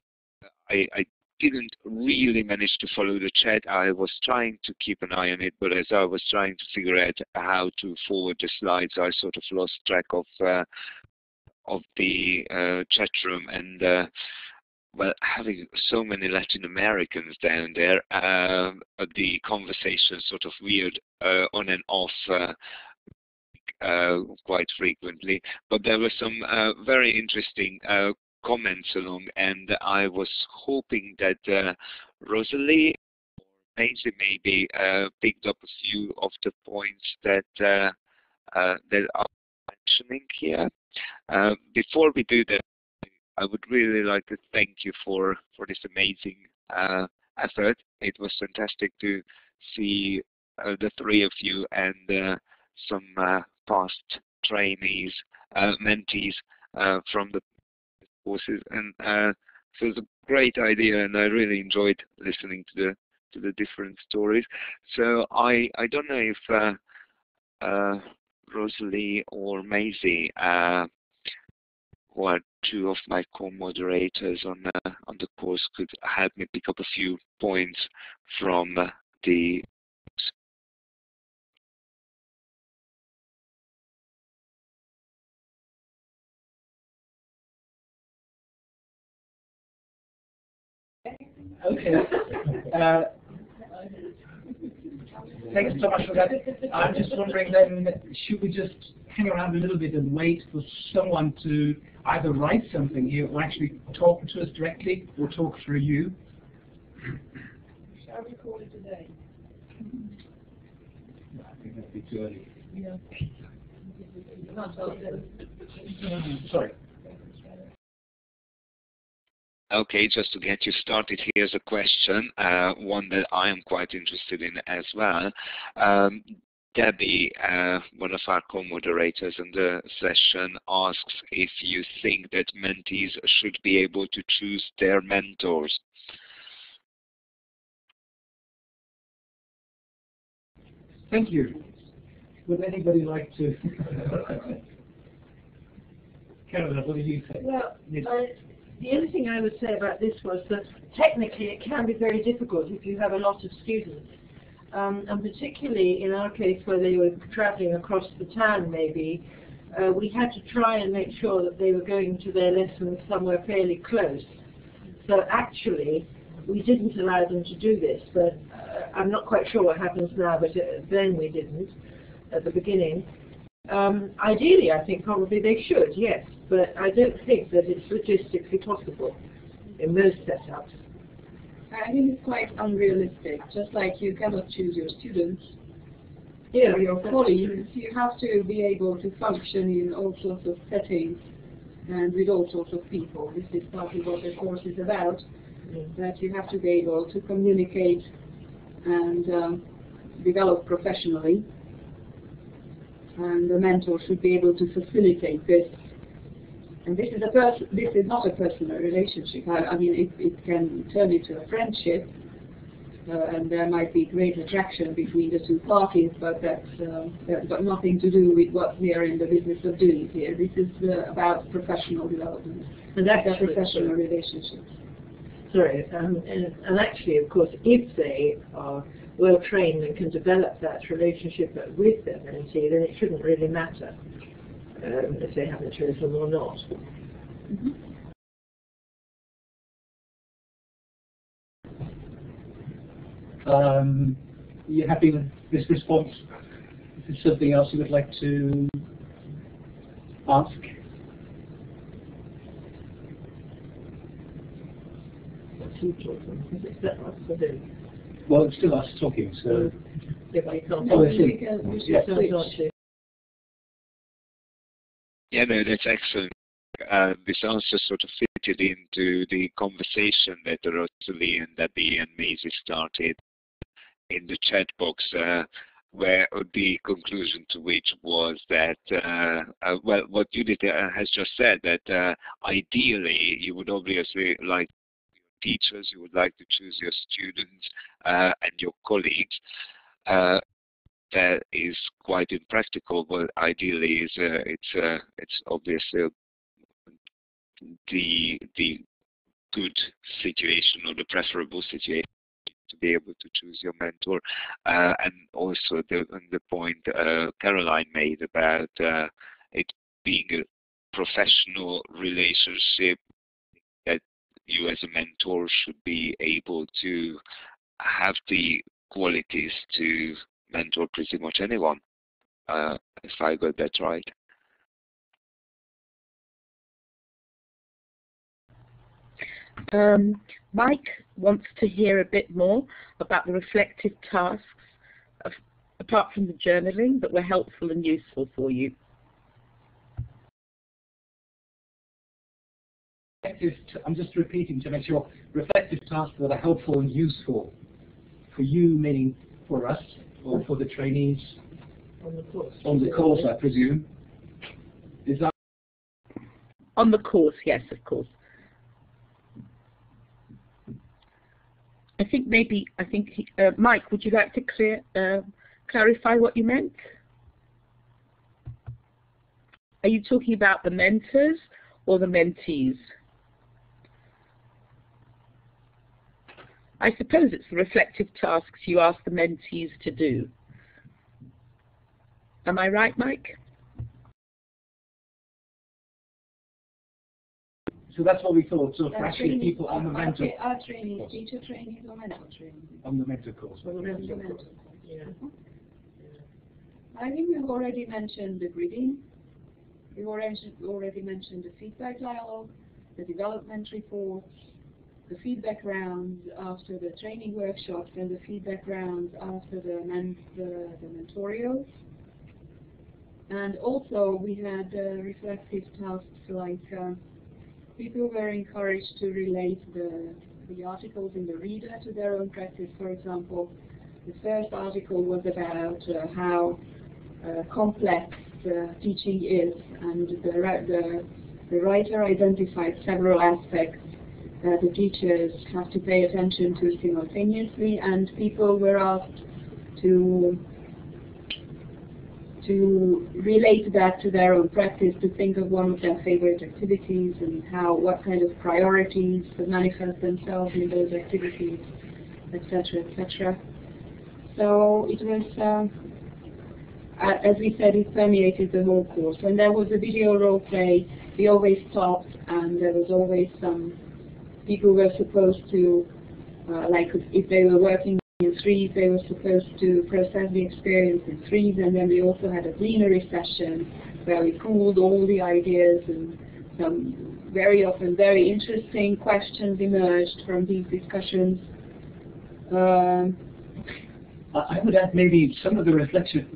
S2: didn't really manage to follow the chat. I was trying to keep an eye on it, but as I was trying to figure out how to forward the slides, I sort of lost track of the chat room. And well, having so many Latin Americans down there, the conversation sort of veered on and off quite frequently. But there were some very interesting comments along, and I was hoping that Rosalie or Maisie maybe picked up a few of the points that I'm mentioning here. Before we do that, I would really like to thank you for this amazing effort. It was fantastic to see the three of you and some past trainees, mentees from the courses, and so it was a great idea, and I really enjoyed listening to the different stories. So I don't know if Rosalie or Maisie, who are two of my co-moderators on the course, could help me pick up a few points from the.
S3: Okay. Thanks so much for that. I'm just wondering then, should we just hang around a little bit and wait for someone to either write something here or actually talk to us directly or talk through you?
S6: Shall we call it a day?
S3: No, I think that'd be too early.
S6: Yeah.
S3: Sorry.
S2: Okay, just to get you started, here's a question, one that I am quite interested in as well. Debbie, one of our co-moderators in the session, asks if you think that mentees should be able to choose their mentors.
S3: Thank you. Would anybody like to? Caroline, what do you think?
S4: Well, the only thing I would say about this was that technically it can be very difficult if you have a lot of students. And particularly in our case where they were travelling across the town maybe, we had to try and make sure that they were going to their lessons somewhere fairly close. So actually we didn't allow them to do this, but I'm not quite sure what happens now, but then we didn't at the beginning. Ideally I think probably they should, yes, but I don't think that it's logistically possible in most setups.
S6: I think it's quite unrealistic. Just like you cannot choose your students
S4: Yeah,
S6: or your colleagues, you have to be able to function in all sorts of settings and with all sorts of people. This is partly what the course is about, that you have to be able to communicate and develop professionally. And the mentor should be able to facilitate this. And this is not a personal relationship. I mean, it can turn into a friendship, and there might be great attraction between the two parties, but that's got nothing to do with what we are in the business of doing here. This is about professional development, and that's a professional relationship.
S4: Sorry, and actually, of course, if they are well trained and can develop that relationship with their mentee, then it shouldn't really matter if they haven't chosen or not.
S3: You happy with this response? Is there something else you would like to ask? Well, it's still us talking, so.
S4: Oh, I see.
S2: Yeah, no, that's excellent. This answer sort of fitted into the conversation that Rosalie and Debbie and Maisie started in the chat box, where the conclusion to which was that, well, what Judith has just said, that ideally you would obviously like teachers, you would like to choose your students and your colleagues. That is quite impractical, but ideally it's obviously the good situation or the preferable situation to be able to choose your mentor, and also the point Caroline made about it being a professional relationship, that you as a mentor should be able to have the qualities to mentor pretty much anyone, if I got that right.
S12: Mike wants to hear a bit more about the reflective tasks, apart from the journaling, that were helpful and useful for you.
S3: I'm just repeating to make sure, reflective tasks that are helpful and useful for you, meaning for us, or for the trainees?
S4: On the course.
S3: On the course, I presume. Is that?
S12: On the course, yes, of course. I think Mike, would you like to clarify what you meant? Are you talking about the mentors or the mentees? I suppose it's the reflective tasks you ask the mentees to do. Am I right, Mike?
S3: So that's what we thought. So for actually people on the mentor.
S6: Our trainees, teacher trainees or mentor trainees?
S3: On the mentor course.
S6: On the mentor course. Yeah. I think we've already mentioned the grading. We've already mentioned the feedback dialogue, the development reports, the feedback rounds after the training workshops, and the feedback rounds after the mentorials.
S8: And also we had reflective tasks like people were encouraged to relate the articles in the reader to their own practice. For example, the first article was about how complex teaching is, and the writer identified several aspects that the teachers have to pay attention to simultaneously, and people were asked to relate that to their own practice, to think of one of their favorite activities and what kind of priorities would manifest themselves in those activities, etc., etc. So it was, as we said, it permeated the whole course. When there was a video role play, we always stopped, and there was always some people were supposed to, like if they were working in threes, they were supposed to process the experience in threes, and then we also had a plenary session where we pooled all the ideas, and some very often very interesting questions emerged from these discussions.
S3: I would add maybe some of the reflection.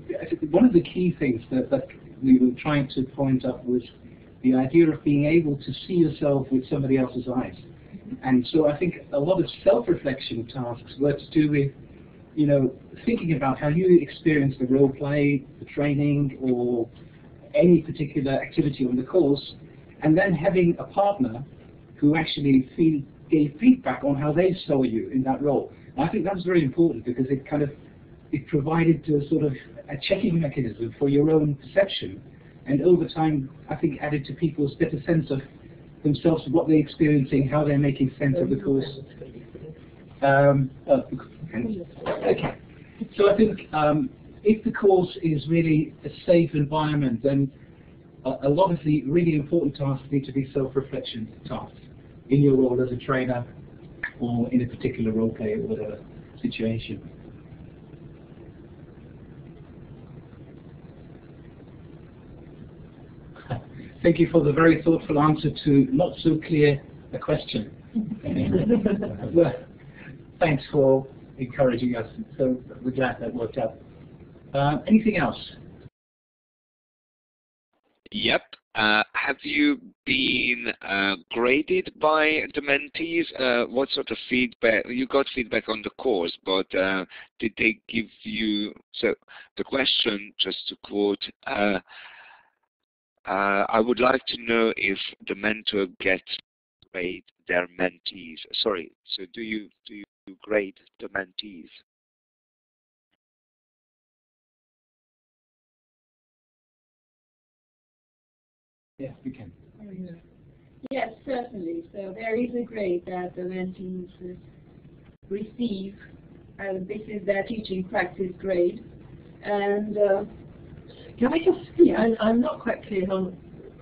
S3: One of the key things that we were trying to point out was the idea of being able to see yourself with somebody else's eyes. And so I think a lot of self-reflection tasks were to do with, you know, thinking about how you experience the role play, the training, or any particular activity on the course, and then having a partner who actually gave feedback on how they saw you in that role. And I think that's very important because it provided a sort of a checking mechanism for your own perception, and over time I think added to people's better sense of themselves, what they're experiencing, how they're making sense of the course. Okay. So I think if the course is really a safe environment, then a lot of the really important tasks need to be self-reflection tasks in your role as a trainer or in a particular role play or whatever situation. Thank you for the very thoughtful answer to not so clear a question. Thanks for encouraging us. So we're glad that worked out. Anything else?
S2: Yep. Have you been graded by the mentees? What sort of feedback? You got feedback on the course, but did they give you? So the question, just to quote. I would like to know if the mentor gets grade their mentees. Sorry, so do you grade the mentees?
S3: Yes, we can.
S8: Yes, certainly. So there is a grade that the mentees receive. This is their teaching practice grade. And
S4: can I just, I'm not quite clear on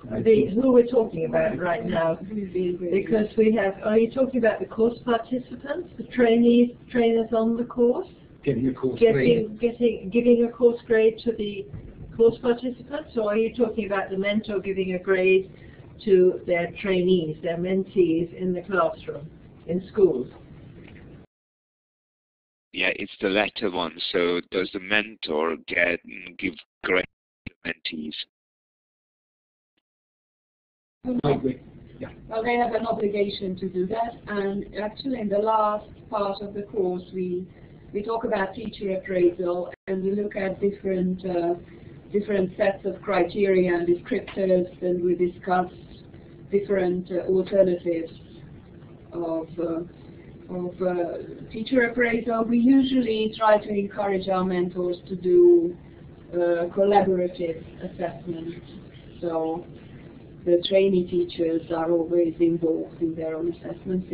S4: who we're talking about right now, because we have, are you talking about the course participants, the trainers on the course?
S3: Getting a course grade.
S4: Giving a course grade to the course participants, or are you talking about the mentor giving a grade to their trainees, their mentees in the classroom, in schools?
S2: Yeah, it's the latter one. So does the mentor give grade to mentees?
S3: Yeah.
S8: Well, they have an obligation to do that, and actually in the last part of the course we talk about teacher appraisal, and we look at different sets of criteria and descriptors, and we discuss different alternatives of teacher appraisal. We usually try to encourage our mentors to do collaborative assessment. So the trainee teachers are always involved in their own assessments.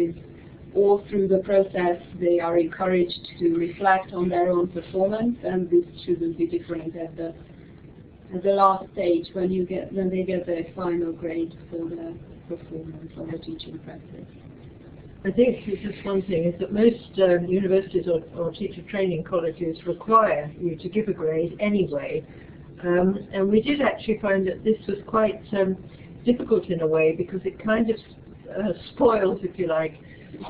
S8: All through the process, they are encouraged to reflect on their own performance, and this shouldn't be different at the last stage when they get their final grade for their performance on the teaching practice.
S4: I think just one thing is that most universities or teacher training colleges require you to give a grade anyway, and we did actually find that this was quite difficult in a way, because it kind of spoils, if you like,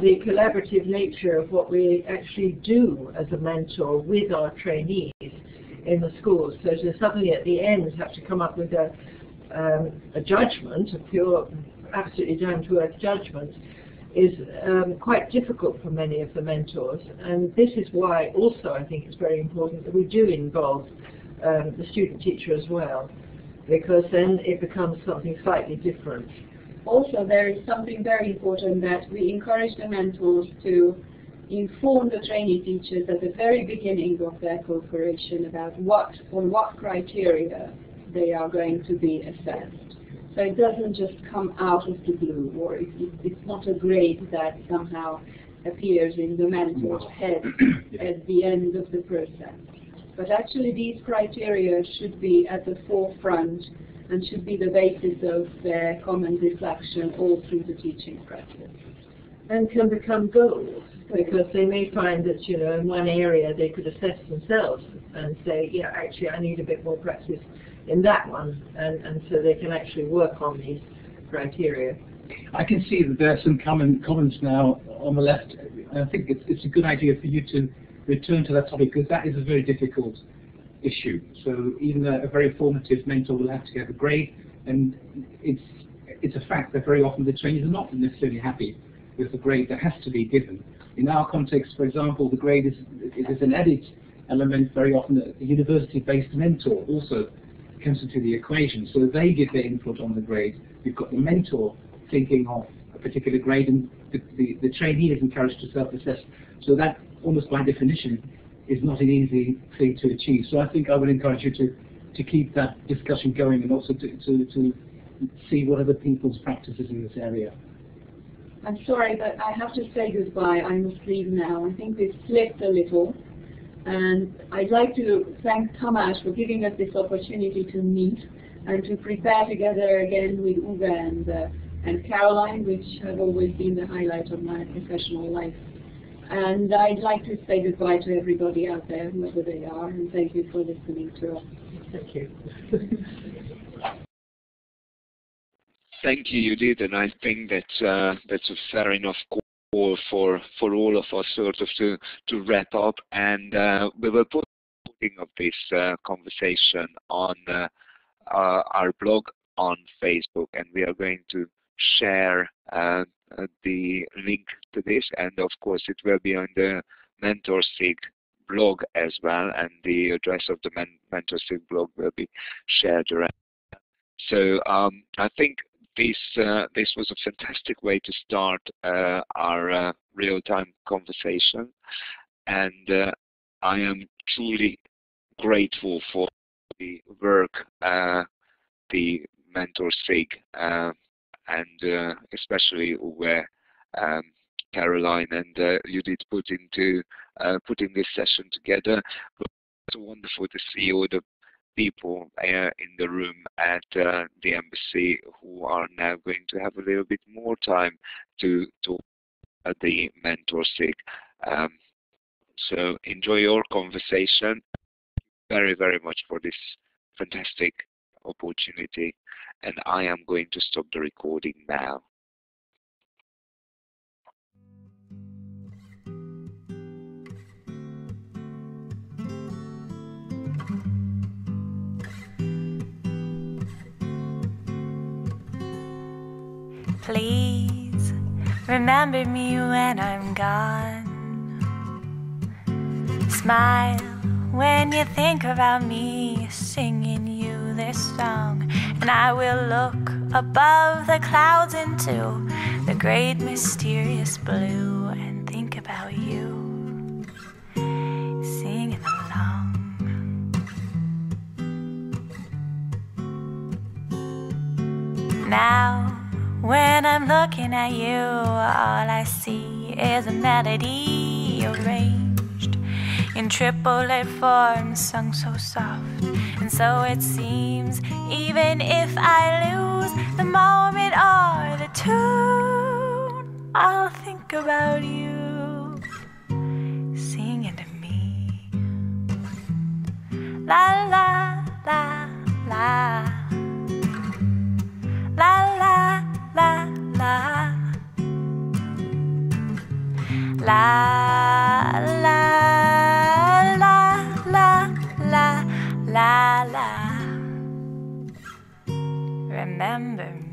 S4: the collaborative nature of what we actually do as a mentor with our trainees. in the schools. So to suddenly at the end have to come up with a judgment, a pure, absolutely down-to-earth judgment, is quite difficult for many of the mentors. And this is why also I think it's very important that we do involve the student teacher as well, because then it becomes something slightly different.
S8: Also, there is something very important that we encourage the mentors to inform the trainee teachers at the very beginning of their cooperation about on what criteria they are going to be assessed. So it doesn't just come out of the blue, or it's not a grade that somehow appears in the mentor's head at the end of the process. But actually these criteria should be at the forefront and should be the basis of their common reflection all through the teaching practice.
S4: And can become goals, because they may find that, you know, in one area they could assess themselves and say, yeah, actually I need a bit more practice in that one, and so they can actually work on these criteria.
S3: I can see that there are some comments now on the left. I think it's a good idea for you to return to that topic, because that is a very difficult issue. So even a very formative mentor will have to get a grade, and it's a fact that very often the trainees are not necessarily happy with the grade that has to be given. In our context, for example, the grade is an added element. Very often a university-based mentor also comes into the equation, so they give their input on the grade. You've got the mentor thinking of a particular grade, and the trainee is encouraged to self-assess. So that, almost by definition, is not an easy thing to achieve. So I think I would encourage you to keep that discussion going, and also to see what other people's practices in this area.
S8: I'm sorry, but I have to say goodbye. I must leave now. I think we've slipped a little. And I'd like to thank Thomas for giving us this opportunity to meet and to prepare together again with Uwe and Caroline, which have always been the highlight of my professional life. And I'd like to say goodbye to everybody out there, whoever they are, and thank you for listening to us.
S4: Thank you.
S2: Thank you, Judith, and I think that's a fair enough call for all of us sort of to wrap up, and we will put of this conversation on our blog on Facebook, and we are going to share the link to this, and of course it will be on the Mentor SIG blog as well, and the address of the Mentor SIG blog will be shared around. So I think this was a fantastic way to start our real-time conversation, and I am truly grateful for the work the Mentor SIG and especially Uwe, Caroline, and Judith put into putting this session together. It's wonderful to see all the people in the room at the embassy who are now going to have a little bit more time to talk at the Mentor SIG. So enjoy your conversation. Very, very much for this fantastic opportunity, and I am going to stop the recording now.
S13: Please remember me when I'm gone. Smile when you think about me singing you this song, and I will look above the clouds into the great mysterious blue and think about you singing along. Now when I'm looking at you, all I see is a melody arranged in triplet form, sung so soft. And so it seems, even if I lose the moment or the tune, I'll think about you singing to me. La la la la, la la la la, la la la la la. remember me.